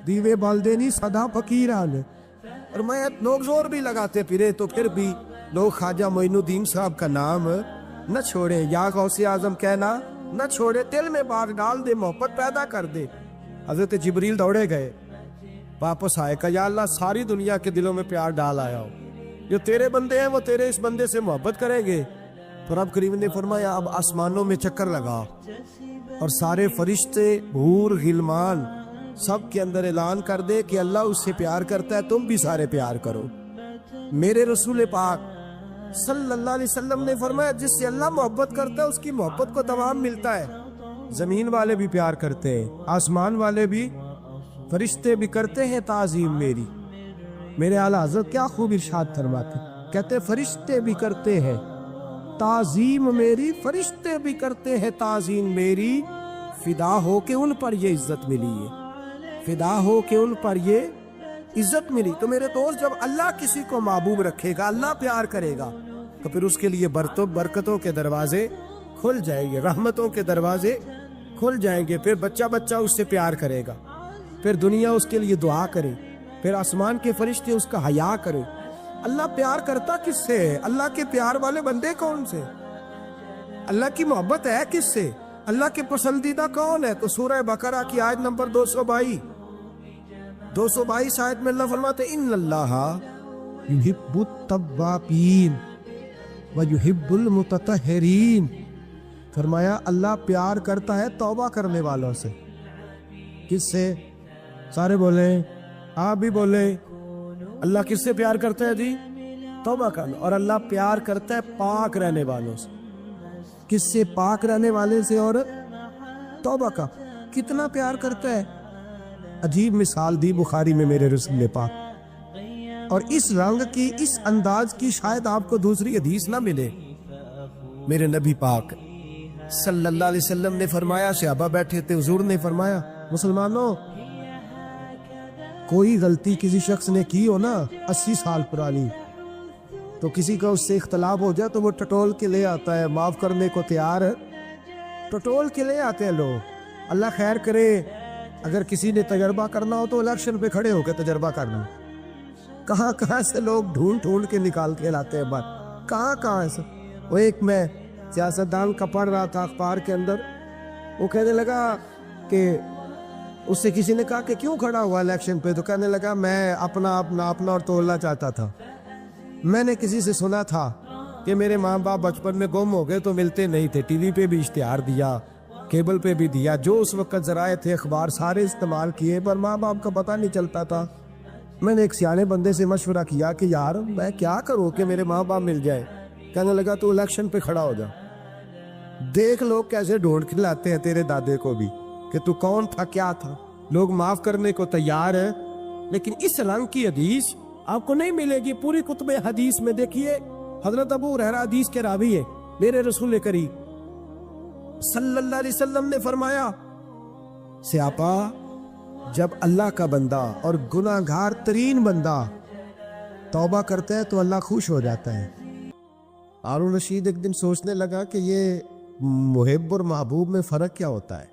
دیوے بالدینی صدا فقیران دے۔ اور میں لوگ زور بھی لگاتے پھرے تو پھر بھی لوگ خواجہ معین الدین صاحب کا نام نہ چھوڑے، یا غوث اعظم کہنا نہ چھوڑے، دل میں بات ڈال دے، محبت پیدا کر دے۔ حضرت جبریل دوڑے گئے، واپس آئے، کہ یا اللہ ساری دنیا کے دلوں میں پیار ڈال آیا ہو، جو تیرے بندے ہیں وہ تیرے اس بندے سے محبت کریں گے، تو رب کریم نے فرمایا اب آسمانوں میں چکر لگا اور سارے فرشتے حور غلمان سب کے اندر اعلان کر دے کہ اللہ اس سے پیار کرتا ہے، تم بھی سارے پیار کرو۔ میرے رسول پاک صلی اللہ علیہ وسلم نے فرمایا جس سے اللہ محبت کرتا ہے اس کی محبت کو تمام ملتا ہے۔ زمین والے بھی پیار کرتے ہیں، آسمان والے بھی، فرشتے بھی کرتے ہیں تعظیم میری۔ میرے اعلیٰ حضرت کیا خوب ارشاد فرماتے، کہتے فرشتے بھی کرتے ہیں تعظیم میری، فرشتے بھی کرتے ہیں تعظیم میری، فدا ہو کے ان پر یہ عزت ملی ہے، فدا ہو کے ان پر یہ عزت ملی۔ تو میرے دوست جب اللہ کسی کو محبوب رکھے گا، اللہ پیار کرے گا، تو پھر اس کے لیے برکتوں کے دروازے کھل جائیں گے، رحمتوں کے دروازے کھل جائیں گے، پھر بچہ بچہ اس سے پیار کرے گا، پھر دنیا اس کے لیے دعا کرے، پھر آسمان کے فرشتے اس کا حیا کرے۔ اللہ پیار کرتا کس سے ہے؟ اللہ کے پیار والے بندے کون سے؟ اللہ کی محبت ہے کس سے؟ اللہ کے پسندیدہ کون ہے؟ تو سورہ بقرہ کی آیت نمبر 222 آیت میں اللہ فرماتے ان اللہ یحب التوابین ویحب المتطہرین، فرمایا اللہ پیار کرتا ہے توبہ کرنے والوں سے۔ کس سے؟ سارے بولیں، آپ بھی بولیں، اللہ کس سے پیار کرتا ہے جی؟ توبہ کرنا۔ اور اللہ پیار کرتا ہے پاک رہنے والوں سے۔ کس سے؟ پاک رہنے والے سے اور توبہ کا۔ کتنا پیار کرتا ہے؟ عجیب مثال دی بخاری میں میرے رسول پاک، اور اس رنگ کی، اس انداز کی شاید آپ کو دوسری حدیث نہ ملے۔ میرے نبی پاک صلی اللہ علیہ وسلم نے فرمایا، صحابہ بیٹھے تھے، حضور نے فرمایا مسلمانوں کوئی غلطی کسی شخص نے کی ہو نا 80 سال پرانی، تو کسی کا اس سے اختلاف ہو جائے تو وہ ٹٹول کے لے آتا ہے، معاف کرنے کو تیار ہے، ٹٹول کے لے آتے ہیں لوگ۔ اللہ خیر کرے، اگر کسی نے تجربہ کرنا ہو تو الیکشن پہ کھڑے ہو کے تجربہ کرنا۔ کہاں کہاں سے لوگ ڈھونڈ کے نکال کے لاتے ہیں بات، کہاں سے۔ وہ ایک میں سیاستدان کا پڑھ رہا تھا اخبار کے اندر، وہ کہنے لگا کہ اس سے کسی نے کہا کہ کیوں کھڑا ہوا الیکشن پہ، تو کہنے لگا میں اپنا اور تولنا چاہتا تھا۔ میں نے کسی سے سنا تھا کہ میرے ماں باپ بچپن میں گم ہو گئے تو ملتے نہیں تھے، ٹی وی پہ بھی اشتہار دیا، کیبل پہ بھی دیا، جو اس وقت ذرائع تھے اخبار سارے استعمال کیے، پر ماں باپ کا پتہ نہیں چلتا تھا۔ میں نے ایک سیانے بندے سے مشورہ کیا کہ یار میں کیا کروں کہ میرے ماں باپ مل جائے۔ کہنے لگا تو الیکشن پہ کھڑا ہو جا، دیکھ لوگ کیسے ڈھونڈ کے لاتے ہیں تیرے دادے کو بھی کہ تو کون تھا، کیا تھا۔ لوگ معاف کرنے کو تیار ہیں، لیکن اس رنگ کی حدیث آپ کو نہیں ملے گی پوری کتب حدیث میں۔ دیکھیے حضرت ابو ہریرہ حدیث کے راوی ہے، میرے رسول کریم صلی اللہ علیہ وسلم نے فرمایا، سیاپا جب اللہ کا بندہ اور گناہ گار ترین بندہ توبہ کرتا ہے تو اللہ خوش ہو جاتا ہے۔ ہارون رشید ایک دن سوچنے لگا کہ یہ محب اور محبوب میں فرق کیا ہوتا ہے،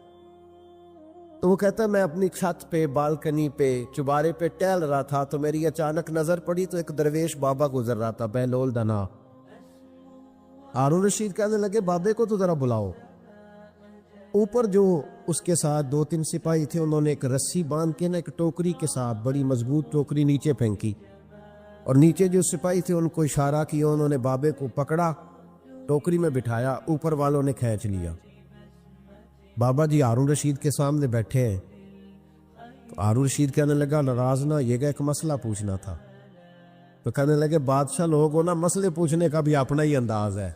تو وہ کہتا ہے میں اپنی چھت پہ، بالکنی پہ، چبارے پہ ٹہل رہا تھا تو میری اچانک نظر پڑی تو ایک درویش بابا گزر رہا تھا، بہلول دنا۔ ہارون رشید کہنے لگے بابے کو تو ذرا بلاؤ۔ اوپر جو اس کے ساتھ 2-3 سپاہی تھے، انہوں نے ایک رسی باندھ کے نا ایک ٹوکری کے ساتھ، بڑی مضبوط ٹوکری نیچے پھینکی، اور نیچے جو سپاہی تھے ان کو اشارہ کیا، انہوں نے بابے کو پکڑا، ٹوکری میں بٹھایا، اوپر والوں نے کھینچ لیا۔ بابا جی ہارون رشید کے سامنے بیٹھے ہیں، تو ہارون رشید کہنے لگا ناراض نہ یہ گا، ایک مسئلہ پوچھنا تھا۔ تو کہنے لگے بادشاہ لوگ ہونا مسئلے پوچھنے کا بھی اپنا ہی انداز ہے،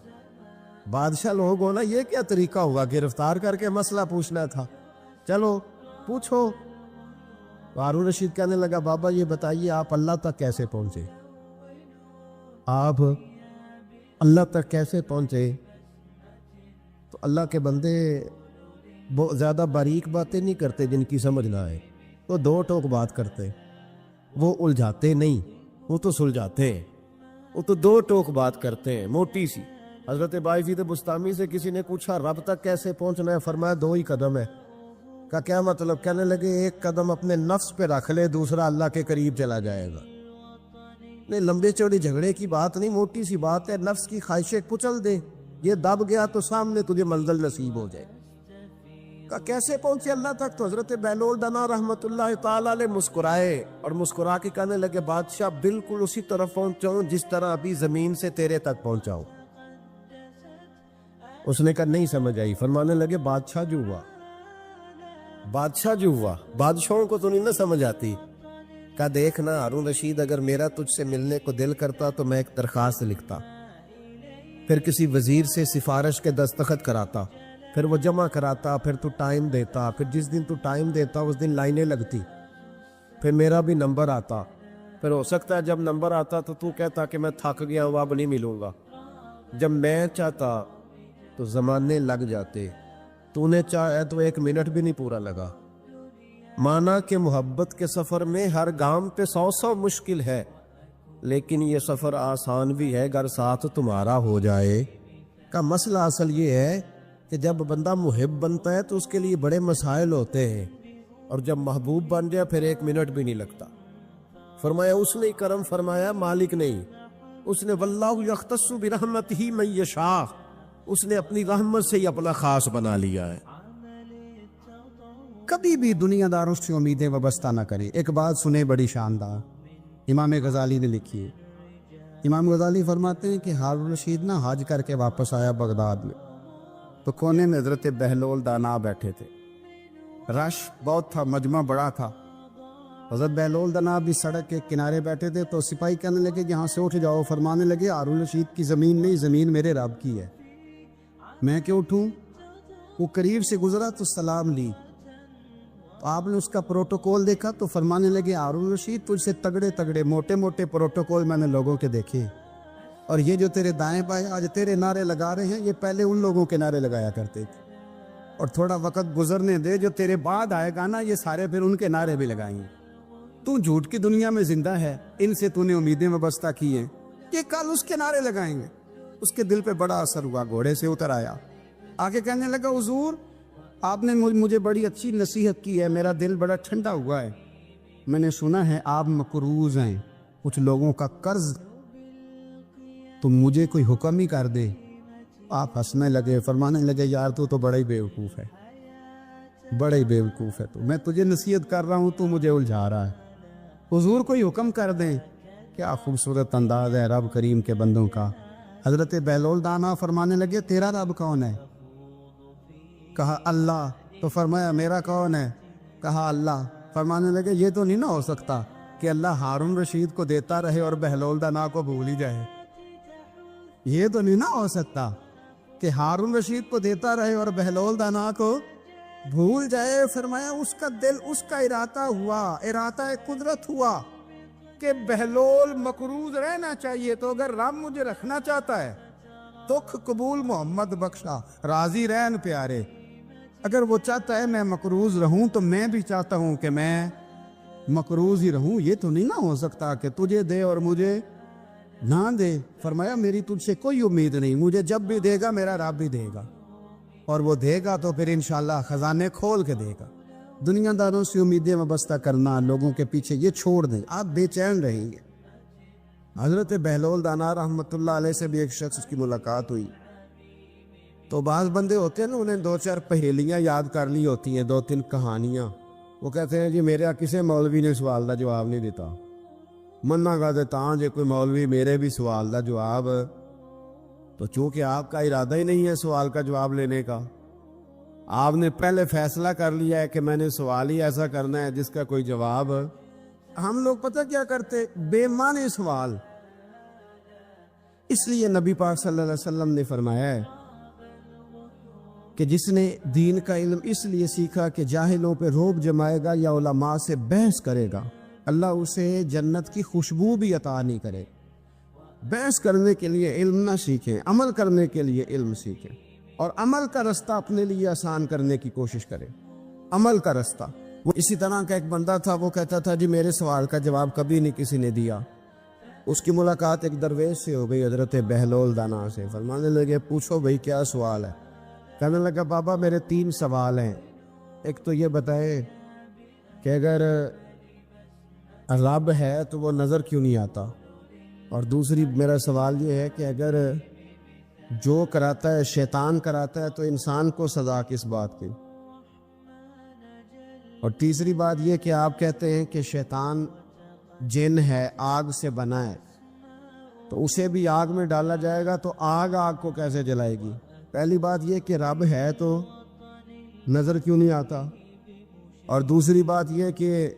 بادشاہ لوگ ہونا یہ کیا طریقہ ہوا، گرفتار کر کے مسئلہ پوچھنا تھا، چلو پوچھو۔ ہارون رشید کہنے لگا بابا یہ بتائیے آپ اللہ تک کیسے پہنچے، آپ اللہ تک کیسے پہنچے؟ تو اللہ کے بندے بہت زیادہ باریک باتیں نہیں کرتے جن کی سمجھ نہ آئے، وہ 2 ٹوک بات کرتے، وہ الجھاتے نہیں، وہ تو سلجھاتے ہیں، وہ تو 2 ٹوک بات کرتے ہیں موٹی سی۔ حضرت باعزید بستامی سے کسی نے پوچھا رب تک کیسے پہنچنا ہے، فرمایا 2 ہی قدم ہے۔ کا کیا مطلب؟ کہنے لگے ایک قدم اپنے نفس پہ رکھ لے، دوسرا اللہ کے قریب چلا جائے گا۔ نہیں لمبے چوڑے جھگڑے کی بات نہیں، موٹی سی بات ہے، نفس کی خواہشیں کچل دے، یہ دب گیا تو سامنے تجھے منزل نصیب ہو جائے۔ کیسے پہنچے اللہ تک؟ تو حضرت بہلول دنا رحمت اللہ تعالیٰ علیہ مسکرائے اور مسکرا کے کہنے لگے بادشاہ بالکل اسی طرف پہنچاؤں جس طرح ابھی زمین سے تیرے تک پہنچاؤں۔ اس نے کہا نہیں سمجھ آئی. فرمانے لگے بادشاہ جو ہوا، بادشاہ جو ہوا، بادشاہوں کو تو نہیں نہ سمجھ آتی. کہا دیکھنا ہارون رشید، اگر میرا تجھ سے ملنے کو دل کرتا تو میں ایک درخواست لکھتا، پھر کسی وزیر سے سفارش کے دستخط کراتا، پھر وہ جمع کراتا، پھر تو ٹائم دیتا، پھر جس دن تو ٹائم دیتا اس دن لائنیں لگتی، پھر میرا بھی نمبر آتا، پھر ہو سکتا ہے جب نمبر آتا تو کہتا کہ میں تھک گیا ہوں اب نہیں ملوں گا. جب میں چاہتا تو زمانے لگ جاتے، تو نے چاہے تو 1 منٹ بھی نہیں پورا لگا. مانا کہ محبت کے سفر میں ہر گام پہ 100 مشکل ہے، لیکن یہ سفر آسان بھی ہے اگر ساتھ تمہارا ہو جائے. کا مسئلہ اصل یہ ہے کہ جب بندہ محب بنتا ہے تو اس کے لیے بڑے مسائل ہوتے ہیں، اور جب محبوب بن جائے پھر 1 منٹ بھی نہیں لگتا. فرمایا اس نے کرم فرمایا، مالک نہیں. اس نے واللہ یختص برحمتہ من یشاء، اس نے اپنی رحمت سے ہی اپنا خاص بنا لیا ہے. کبھی بھی دنیا داروں سے امیدیں وابستہ نہ کریں. ایک بات سنیں بڑی شاندار، امام غزالی نے لکھی ہے. امام غزالی فرماتے ہیں کہ ہارون رشید نہ حج کر کے واپس آیا بغداد میں، تو کونے میں حضرت بہلول دانا بیٹھے تھے. رش بہت تھا، مجمع بڑا تھا. حضرت بہلول دانا بھی سڑک کے کنارے بیٹھے تھے، تو سپاہی کہنے لگے یہاں سے اٹھ جاؤ. فرمانے لگے ہارون رشید کی زمین نہیں، زمین میرے رب کی ہے، میں کیوں اٹھوں؟ وہ قریب سے گزرا تو سلام لی. تو آپ نے اس کا پروٹوکول دیکھا تو فرمانے لگے ہارون رشید تجھ سے تگڑے تگڑے موٹے موٹے پروٹوکول میں نے لوگوں کے دیکھے، اور یہ جو تیرے دائیں بائیں آج تیرے نعرے لگا رہے ہیں یہ پہلے ان لوگوں کے نعرے لگایا کرتے تھے. اور تھوڑا وقت گزرنے دے، جو تیرے بعد آئے گا نا یہ سارے پھر ان کے نعرے بھی لگائیں گے. تو جھوٹ کی دنیا میں زندہ ہے، ان سے تو نے امیدیں وابستہ کی ہیں، یہ کل اس کے نعرے لگائیں گے. اس کے دل پہ بڑا اثر ہوا، گھوڑے سے اتر آیا، آگے کہنے لگا حضور آپ نے مجھے بڑی اچھی نصیحت کی ہے، میرا دل بڑا ٹھنڈا ہوا ہے. میں نے سنا ہے آپ مقروض ہیں کچھ لوگوں کا قرض، تو مجھے کوئی حکم ہی کر دے. آپ ہنسنے لگے، فرمانے لگے یار تو بڑا ہی بیوقوف ہے، بڑا ہی بیوقوف ہے. تو میں تجھے نصیحت کر رہا ہوں تو مجھے الجھا رہا ہے. حضور کوئی حکم کر دیں. کیا خوبصورت انداز ہے رب کریم کے بندوں کا. حضرت بہلول دانا فرمانے لگے تیرا رب کون ہے؟ کہا اللہ. تو فرمایا میرا کون ہے؟ کہا اللہ. فرمانے لگے یہ تو نہیں نہ ہو سکتا کہ اللہ ہارون رشید کو دیتا رہے اور بہلول دانا کو بھول ہی جائے. یہ تو نہیں نہ ہو سکتا کہ ہارون رشید کو دیتا رہے اور بہلول دانا کو بھول جائے. فرمایا اس کا دل، اس کا ارادہ ہوا، ارادہ قدرت ہوا کہ بہلول مقروض رہنا چاہیے، تو اگر رب مجھے رکھنا چاہتا ہے دکھ قبول محمد بخشا راضی رہن پیارے، اگر وہ چاہتا ہے میں مقروض رہوں تو میں بھی چاہتا ہوں کہ میں مقروض ہی رہوں. یہ تو نہیں نہ ہو سکتا کہ تجھے دے اور مجھے نہ دے. فرمایا میری تجھ سے کوئی امید نہیں، مجھے جب بھی دے گا میرا رب بھی دے گا، اور وہ دے گا تو پھر انشاءاللہ خزانے کھول کے دے گا. دنیا داروں سے امیدیں وابستہ کرنا، لوگوں کے پیچھے، یہ چھوڑ دیں، آپ بے چین رہیں گے. حضرت بہلول دانا رحمۃ اللہ علیہ سے بھی ایک شخص کی ملاقات ہوئی. تو بعض بندے ہوتے ہیں نا، انہیں 2-4 پہیلیاں یاد کر لی ہوتی ہیں، 2-3 کہانیاں. وہ کہتے ہیں جی میرا کسی مولوی نے سوال دا جواب نہیں دیتا، منا گا دیتا جی کوئی مولوی میرے بھی سوال دا جواب. تو چونکہ آپ کا ارادہ ہی نہیں ہے سوال کا جواب لینے کا، آپ نے پہلے فیصلہ کر لیا ہے کہ میں نے سوال ہی ایسا کرنا ہے جس کا کوئی جواب. ہم لوگ پتہ کیا کرتے، بے معنی سوال. اس لیے نبی پاک صلی اللہ علیہ وسلم نے فرمایا ہے کہ جس نے دین کا علم اس لیے سیکھا کہ جاہلوں پہ روب جمائے گا یا علماء سے بحث کرے گا، اللہ اسے جنت کی خوشبو بھی عطا نہیں کرے. بحث کرنے کے لیے علم نہ سیکھیں، عمل کرنے کے لیے علم سیکھیں، اور عمل کا رستہ اپنے لیے آسان کرنے کی کوشش کریں. عمل کا رستہ. وہ اسی طرح کا ایک بندہ تھا، وہ کہتا تھا جی میرے سوال کا جواب کبھی نہیں کسی نے دیا. اس کی ملاقات ایک درویش سے ہو گئی، حضرت بہلول دانا سے. فرمانے لگے پوچھو بھئی کیا سوال ہے؟ کہنے لگا بابا میرے 3 سوال ہیں. ایک تو یہ بتائے کہ اگر رب ہے تو وہ نظر کیوں نہیں آتا، اور دوسری میرا سوال یہ ہے کہ اگر جو کراتا ہے شیطان کراتا ہے تو انسان کو سزا کس بات کی، اور تیسری بات یہ کہ آپ کہتے ہیں کہ شیطان جن ہے، آگ سے بنا ہے، تو اسے بھی آگ میں ڈالا جائے گا تو آگ کو کیسے جلائے گی؟ پہلی بات یہ کہ رب ہے تو نظر کیوں نہیں آتا، اور دوسری بات یہ کہ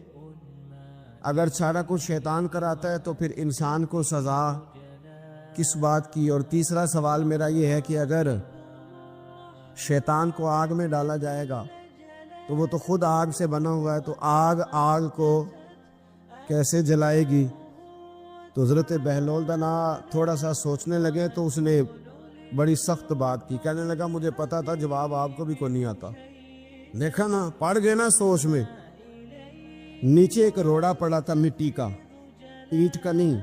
اگر سارا کچھ شیطان کراتا ہے تو پھر انسان کو سزا کس بات کی۔ اور تیسرا سوال میرا یہ ہے کہ اگر شیطان کو آگ میں ڈالا جائے گا تو وہ تو خود آگ سے بنا ہوا ہے، تو آگ کو کیسے جلائے گی؟ تو حضرت بہلول دنا تھوڑا سا سوچنے لگے تو اس نے بڑی سخت بات کی، کہنے لگا مجھے پتا تھا جواب آپ کو بھی کوئی نہیں آتا۔ دیکھا نا، پڑ گئے نا سوچ میں۔ نیچے ایک روڑا پڑا تھا مٹی کا، اینٹ کا نہیں۔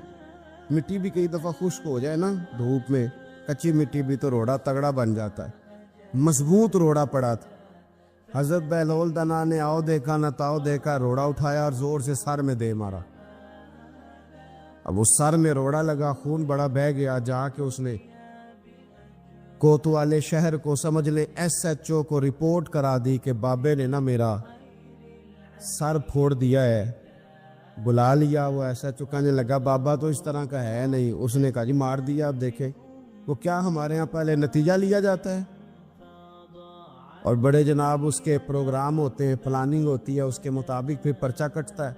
مٹی بھی کئی دفعہ خشک ہو جائے نا دھوپ میں، کچی مٹی بھی تو روڑا تگڑا بن جاتا ہے۔ مضبوط روڑا پڑا تھا۔ حضرت بہلول دنا نے آؤ دیکھا نہ تاؤ دیکھا، روڑا اٹھایا اور زور سے سر میں دے مارا۔ اب اس سر میں روڑا لگا، خون بڑا بہہ گیا۔ جا کے اس نے کوتوالے شہر کو، سمجھ لے SHO کو رپورٹ کرا دی کہ بابے نے نا میرا سر پھوڑ دیا ہے۔ بلا لیا وہ SHO، کہنے لگا بابا تو اس طرح کا ہے نہیں۔ اس نے کہا جی مار دیا۔ اب دیکھیں وہ کیا، ہمارے ہاں پہلے نتیجہ لیا جاتا ہے اور بڑے جناب اس کے پروگرام ہوتے ہیں، پلاننگ ہوتی ہے، اس کے مطابق پھر پرچہ کٹتا ہے۔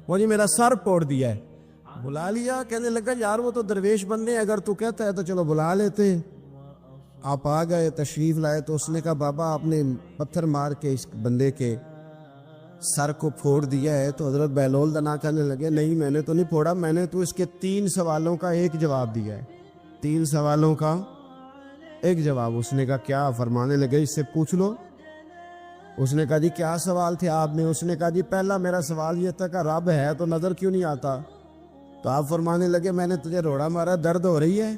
وہ جی میرا سر پھوڑ دیا ہے، بلا لیا۔ کہنے لگا یار وہ تو درویش بندے، اگر تو کہتا ہے تو چلو بلا لیتے۔ آپ آ گئے، تشریف لائے، تو اس نے کہا بابا آپ نے پتھر مار کے اس بندے کے سر کو پھوڑ دیا ہے۔ تو حضرت بہلول دنا کہنے لگے نہیں میں نے تو نہیں پھوڑا، میں نے تو اس کے 3 سوالوں کا ایک جواب دیا ہے۔ 3 سوالوں کا ایک جواب۔ اس نے کہا کیا؟ فرمانے لگے اس سے پوچھ لو۔ اس نے کہا جی کیا سوال تھے آپ نے؟ اس نے کہا جی پہلا میرا سوال یہ تھا کہ رب ہے تو نظر کیوں نہیں آتا؟ تو آپ فرمانے لگے میں نے تجھے روڑا مارا، درد ہو رہی ہے؟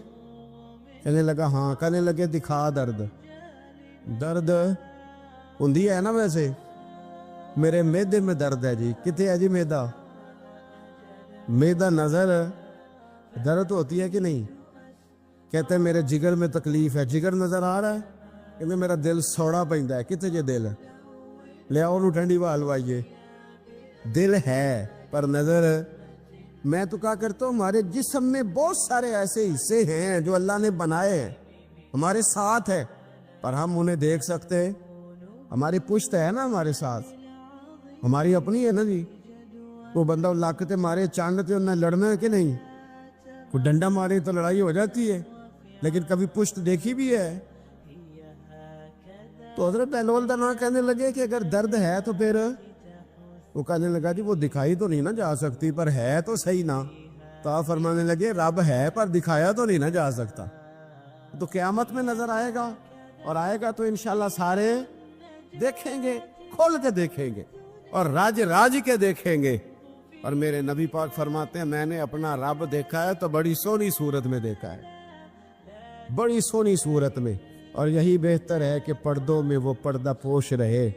کہنے لگا ہاں۔ کہنے لگے دکھا درد۔ درد ہوندی ہے نا، ویسے میرے میدے میں درد ہے جی۔ کتے ہے جی میدا؟ میدا نظر درد ہوتی ہے کہ نہیں؟ کہتے ہیں میرے جگر میں تکلیف ہے۔ جگر نظر آ رہا ہے؟ کہتے میرا دل سوڑا پیندا ہے۔ کتے جے دل لے آؤ نو ٹھنڈی ہوا لوائیے۔ دل ہے پر نظر۔ میں تو کہا کرتا ہوں ہمارے جسم میں بہت سارے ایسے حصے ہیں جو اللہ نے بنائے ہیں، ہمارے ساتھ ہے پر ہم انہیں دیکھ سکتے ہیں۔ ہماری پشت ہے نا ہمارے ساتھ، ہماری اپنی ہے نا جی۔ وہ بندہ لاکتے مارے چاندتے انہیں لڑنا ہے کہ نہیں؟ کوئی ڈنڈا مارے تو لڑائی ہو جاتی ہے، لیکن کبھی پشت دیکھی بھی ہے؟ تو حضرت بہلول دنا کہنے لگے کہ اگر درد ہے تو پھر، وہ کہنے لگا جی وہ دکھائی تو نہیں نہ جا سکتی پر ہے تو صحیح نا۔ تو آپ فرمانے لگے رب ہے پر دکھایا تو نہیں نہ جا سکتا، تو قیامت میں نظر آئے گا، اور آئے گا تو انشاءاللہ سارے دیکھیں گے، کھول کے دیکھیں گے اور راج کے دیکھیں گے۔ اور میرے نبی پاک فرماتے ہیں میں نے اپنا رب دیکھا ہے تو بڑی سونی صورت میں دیکھا ہے، بڑی سونی صورت میں۔ اور یہی بہتر ہے کہ پردوں میں وہ پردہ پوش رہے،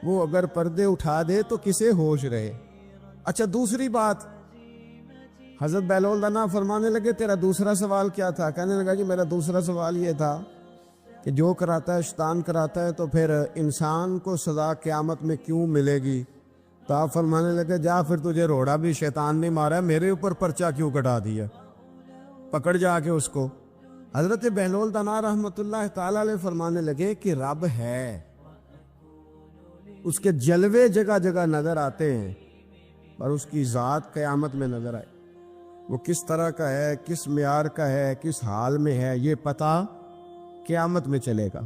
وہ اگر پردے اٹھا دے تو کسے ہوش رہے۔ اچھا دوسری بات، حضرت بہلول دنا فرمانے لگے تیرا دوسرا سوال کیا تھا؟ کہنے لگا جی میرا دوسرا سوال یہ تھا کہ جو کراتا ہے شیطان کراتا ہے تو پھر انسان کو سزا قیامت میں کیوں ملے گی؟ تو آپ فرمانے لگے جا پھر تجھے روڑا بھی شیطان نے مارا ہے، میرے اوپر پرچہ کیوں کٹا دیا؟ پکڑ جا کے اس کو۔ حضرت بہلول دنا رحمت اللہ تعالی علیہ فرمانے لگے کہ رب ہے، اس کے جلوے جگہ جگہ نظر آتے ہیں اور اس کی ذات قیامت میں نظر آئے، وہ کس طرح کا ہے، کس معیار کا ہے، کس حال میں ہے، یہ پتہ قیامت میں چلے گا۔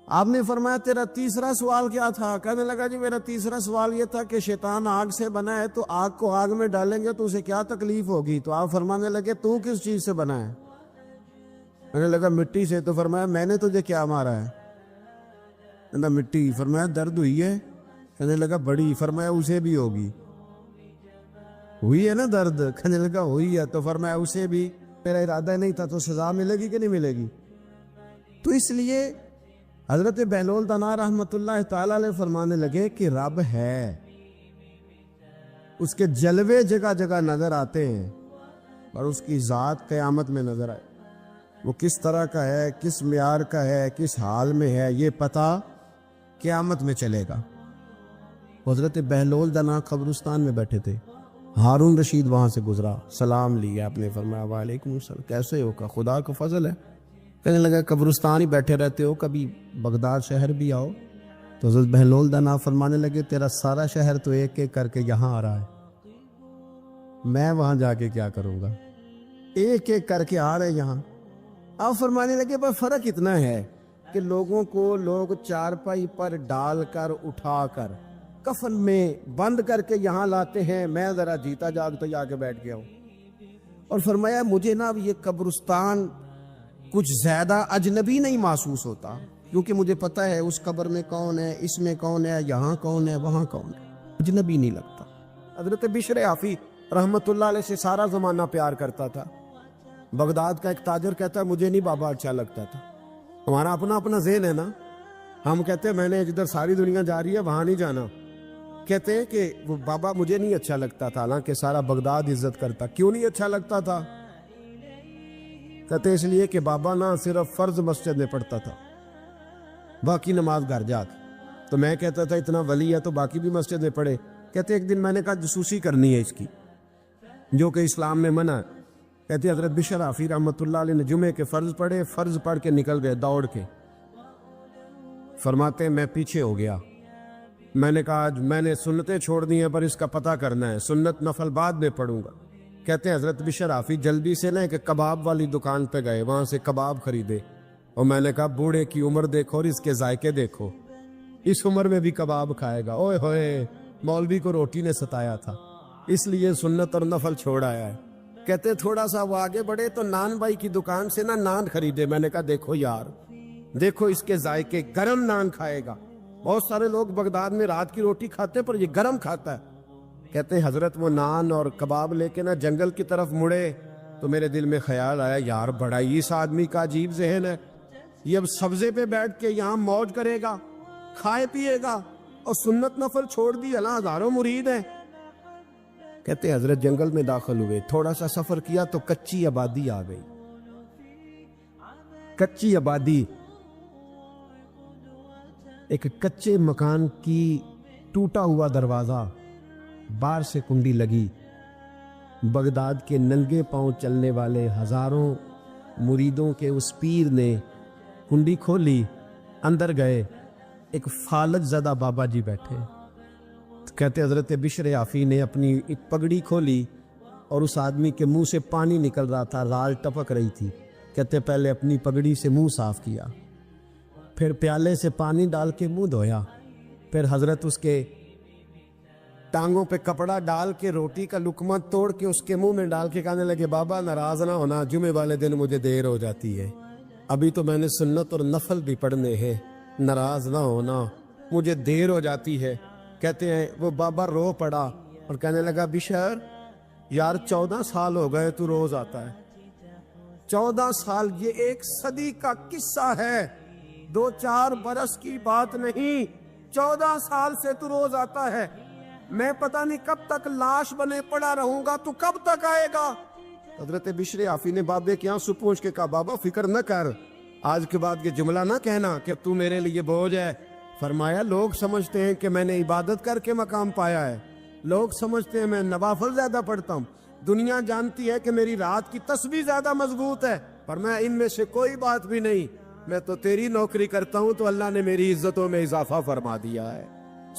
آپ نے فرمایا تیرا تیسرا سوال کیا تھا؟ کہنے لگا جی میرا تیسرا سوال یہ تھا کہ شیطان آگ سے بنا ہے تو آگ کو آگ میں ڈالیں گے تو اسے کیا تکلیف ہوگی؟ تو آپ فرمانے لگے تو کس چیز سے بنا ہے؟ کہنے لگا مٹی سے۔ تو فرمایا میں نے تجھے کیا مارا ہے؟ کہنا مٹی۔ فرمایا درد ہوئی ہے؟ کہنے لگا بڑی۔ فرمایا اسے بھی ہوگی، ہوئی ہے نا درد؟ کہنے لگا ہوئی ہے۔ تو فرمایا اسے بھی، میرا ارادہ نہیں تھا، تو سزا ملے گی کہ نہیں ملے گی؟ تو اس لیے حضرت بہلول دنا رحمت اللہ تعالی علیہ فرمانے لگے کہ رب ہے، اس کے جلوے جگہ جگہ نظر آتے ہیں اور اس کی ذات قیامت میں نظر آئے، وہ کس طرح کا ہے، کس معیار کا ہے، کس حال میں ہے، یہ پتہ قیامت میں چلے گا۔ حضرت بہلول دنا قبرستان میں بیٹھے تھے، ہارون رشید وہاں سے گزرا، سلام لیا، آپ نے فرمایا وعلیکم السلام، کیسے ہو؟ کا خدا کا فضل ہے۔ کہنے لگا قبرستان ہی بیٹھے رہتے ہو، کبھی بغداد شہر بھی آؤ۔ تو حضرت بہلول دا فرمانے لگے تیرا سارا شہر تو ایک ایک کر کے یہاں آ رہا ہے، میں وہاں جا کے کیا کروں گا؟ ایک ایک کر کے آ رہے یہاں۔ آپ فرمانے لگے پر فرق اتنا ہے کہ لوگوں کو لوگ چارپائی پر ڈال کر اٹھا کر کفن میں بند کر کے یہاں لاتے ہیں، میں ذرا جیتا جاگتا جا کے بیٹھ گیا ہوں۔ اور فرمایا مجھے نا یہ قبرستان کچھ زیادہ اجنبی نہیں محسوس ہوتا، کیونکہ مجھے پتہ ہے اس قبر میں کون ہے، اس میں کون ہے، یہاں کون ہے، وہاں کون ہے، اجنبی نہیں لگتا۔ حضرت بشر عافی رحمت اللہ علیہ سے سارا زمانہ پیار کرتا تھا۔ بغداد کا ایک تاجر کہتا ہے مجھے نہیں بابا اچھا لگتا تھا۔ ہمارا اپنا اپنا ذہن ہے نا، ہم کہتے ہیں میں نے جدھر ساری دنیا جا رہی ہے وہاں نہیں جانا، کہتے ہیں کہ وہ بابا مجھے نہیں اچھا لگتا تھا، حالانکہ سارا بغداد عزت کرتا۔ کیوں نہیں اچھا لگتا تھا؟ کہتے اس لیے کہ بابا نا صرف فرض مسجد میں پڑھتا تھا، باقی نماز گھر جا کے۔ تو میں کہتا تھا اتنا ولی ہے تو باقی بھی مسجد میں پڑھے۔ کہتے ایک دن میں نے کہا جسوسی کرنی ہے اس کی، جو کہ اسلام میں منع ہے۔ کہتے حضرت بشر عافی رحمت اللہ علیہ نے جمعے کے فرض پڑھے، فرض پڑھ کے نکل گئے دوڑ کے۔ فرماتے میں پیچھے ہو گیا، میں نے کہا آج میں نے سنتیں چھوڑ دی ہیں پر اس کا پتہ کرنا ہے، سنت نفل بعد میں پڑھوں گا۔ کہتے ہیں حضرت بشر عافی جلدی سے نا ایک کباب والی دکان پہ گئے، وہاں سے کباب خریدے، اور میں نے کہا بوڑھے کی عمر دیکھو اور اس کے ذائقے دیکھو، اس عمر میں بھی کباب کھائے گا۔ اوئے ہوئے، مولوی کو روٹی نے ستایا تھا، اس لیے سنت اور نفل چھوڑ آیا ہے۔ کہتے تھوڑا سا وہ آگے بڑھے تو نان بھائی کی دکان سے نا نان خریدے، میں نے کہا دیکھو یار، دیکھو اس کے ذائقے، گرم نان کھائے گا۔ بہت سارے لوگ بغداد میں رات کی روٹی کھاتے پر یہ گرم کھاتا ہے۔ کہتے ہیں حضرت وہ نان اور کباب لے کے نا جنگل کی طرف مڑے تو میرے دل میں خیال آیا یار بڑا ہی اس آدمی کا عجیب ذہن ہے، یہ اب سبزے پہ بیٹھ کے یہاں موج کرے گا، کھائے پیے گا، اور سنت نفل چھوڑ دی، اللہ ہزاروں مرید ہیں۔ کہتے ہیں حضرت جنگل میں داخل ہوئے، تھوڑا سا سفر کیا تو کچی آبادی آ گئی۔ کچی آبادی، ایک کچے مکان کی ٹوٹا ہوا دروازہ، باہر سے کنڈی لگی۔ بغداد کے ننگے پاؤں چلنے والے ہزاروں مریدوں کے اس پیر نے کنڈی کھولی، اندر گئے، ایک فالج زدہ بابا جی بیٹھے۔ کہتے حضرت بشر عافی نے اپنی ایک پگڑی کھولی اور اس آدمی کے منہ سے پانی نکل رہا تھا، رال ٹپک رہی تھی۔ کہتے پہلے اپنی پگڑی سے منہ صاف کیا، پھر پیالے سے پانی ڈال کے منہ دھویا، پھر حضرت اس کے ٹانگوں پہ کپڑا ڈال کے روٹی کا لقمہ توڑ کے اس کے منہ میں ڈال کے کہنے لگے بابا ناراض نہ ہونا، جمعے والے دن مجھے دیر ہو جاتی ہے، ابھی تو میں نے سنت اور نفل بھی پڑھنے ہیں، ناراض نہ ہونا، مجھے دیر ہو جاتی ہے۔ کہتے ہیں وہ بابا رو پڑا اور کہنے لگا بشر یار 14 سال ہو گئے تو روز آتا ہے، 14 سال، یہ 1 صدی کا قصہ ہے، 2-4 برس کی بات نہیں، 14 سال سے تو روز آتا ہے، میں پتہ نہیں کب تک لاش بنے پڑا رہوں گا، تو کب تک آئے گا؟ حضرت بشر عافی نے بابے کے آنسو پوچھ کے کہا بابا فکر نہ کر، آج کے بعد یہ جملہ نہ کہنا کہ تو میرے لیے بوجھ ہے۔ فرمایا لوگ سمجھتے ہیں کہ میں نے عبادت کر کے مقام پایا ہے، لوگ سمجھتے ہیں میں نوافل زیادہ پڑھتا ہوں، دنیا جانتی ہے کہ میری رات کی تسبیح زیادہ مضبوط ہے، پر میں ان میں سے کوئی بات بھی نہیں، میں تو تیری نوکری کرتا ہوں تو اللہ نے میری عزتوں میں اضافہ فرما دیا ہے۔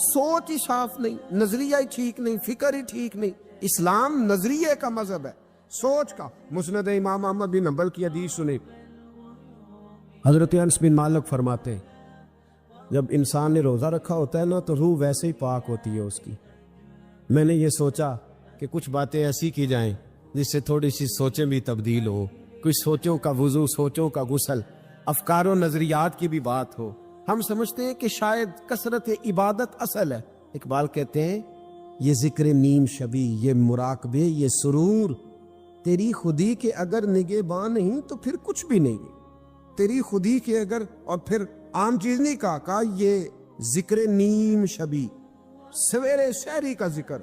سوچ ہی صاف نہیں، نظریہ ہی ٹھیک نہیں، فکر ہی ٹھیک نہیں۔ اسلام نظریے کا مذہب ہے، سوچ کا۔ مسند امام احمد بن حنبل کی حدیث سنی، حضرت انس بن مالک فرماتے ہیں جب انسان نے روزہ رکھا ہوتا ہے نا تو روح ویسے ہی پاک ہوتی ہے اس کی۔ میں نے یہ سوچا کہ کچھ باتیں ایسی کی جائیں جس سے تھوڑی سی سوچیں بھی تبدیل ہو، کچھ سوچوں کا وضو، سوچوں کا غسل، افکار و نظریات کی بھی بات ہو۔ ہم سمجھتے ہیں کہ شاید کثرت عبادت اصل ہے۔ اقبال کہتے ہیں یہ ذکر نیم شبی، یہ مراقبے، یہ سرور، تیری خودی کے اگر نگہباں نہیں تو پھر کچھ بھی نہیں، تیری خودی کے اگر، اور پھر عام چیز نہیں کہا یہ ذکر نیم شبی، سویرے شہری کا ذکر،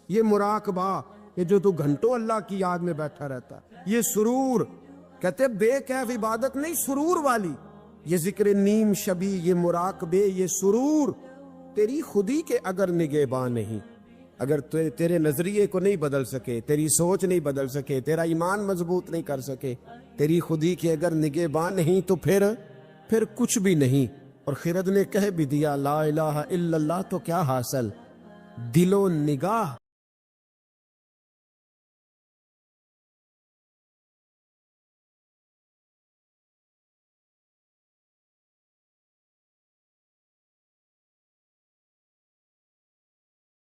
یہ مراقبہ، یہ جو تو گھنٹوں اللہ کی یاد میں بیٹھا رہتا ہے، یہ سرور، کہتے بے کیف عبادت نہیں، سرور والی، یہ ذکر نیم شبی، یہ مراقبے، یہ سرور، تیری خودی کے اگر نگہباں نہیں اگر تیرے نظریے کو نہیں بدل سکے، تیری سوچ نہیں بدل سکے، تیرا ایمان مضبوط نہیں کر سکے، تیری خودی کی اگر نگہبان نہیں تو پھر کچھ بھی نہیں۔ اور خرد نے کہہ بھی دیا لا الہ الا اللہ تو کیا حاصل؟ دل و نگاہ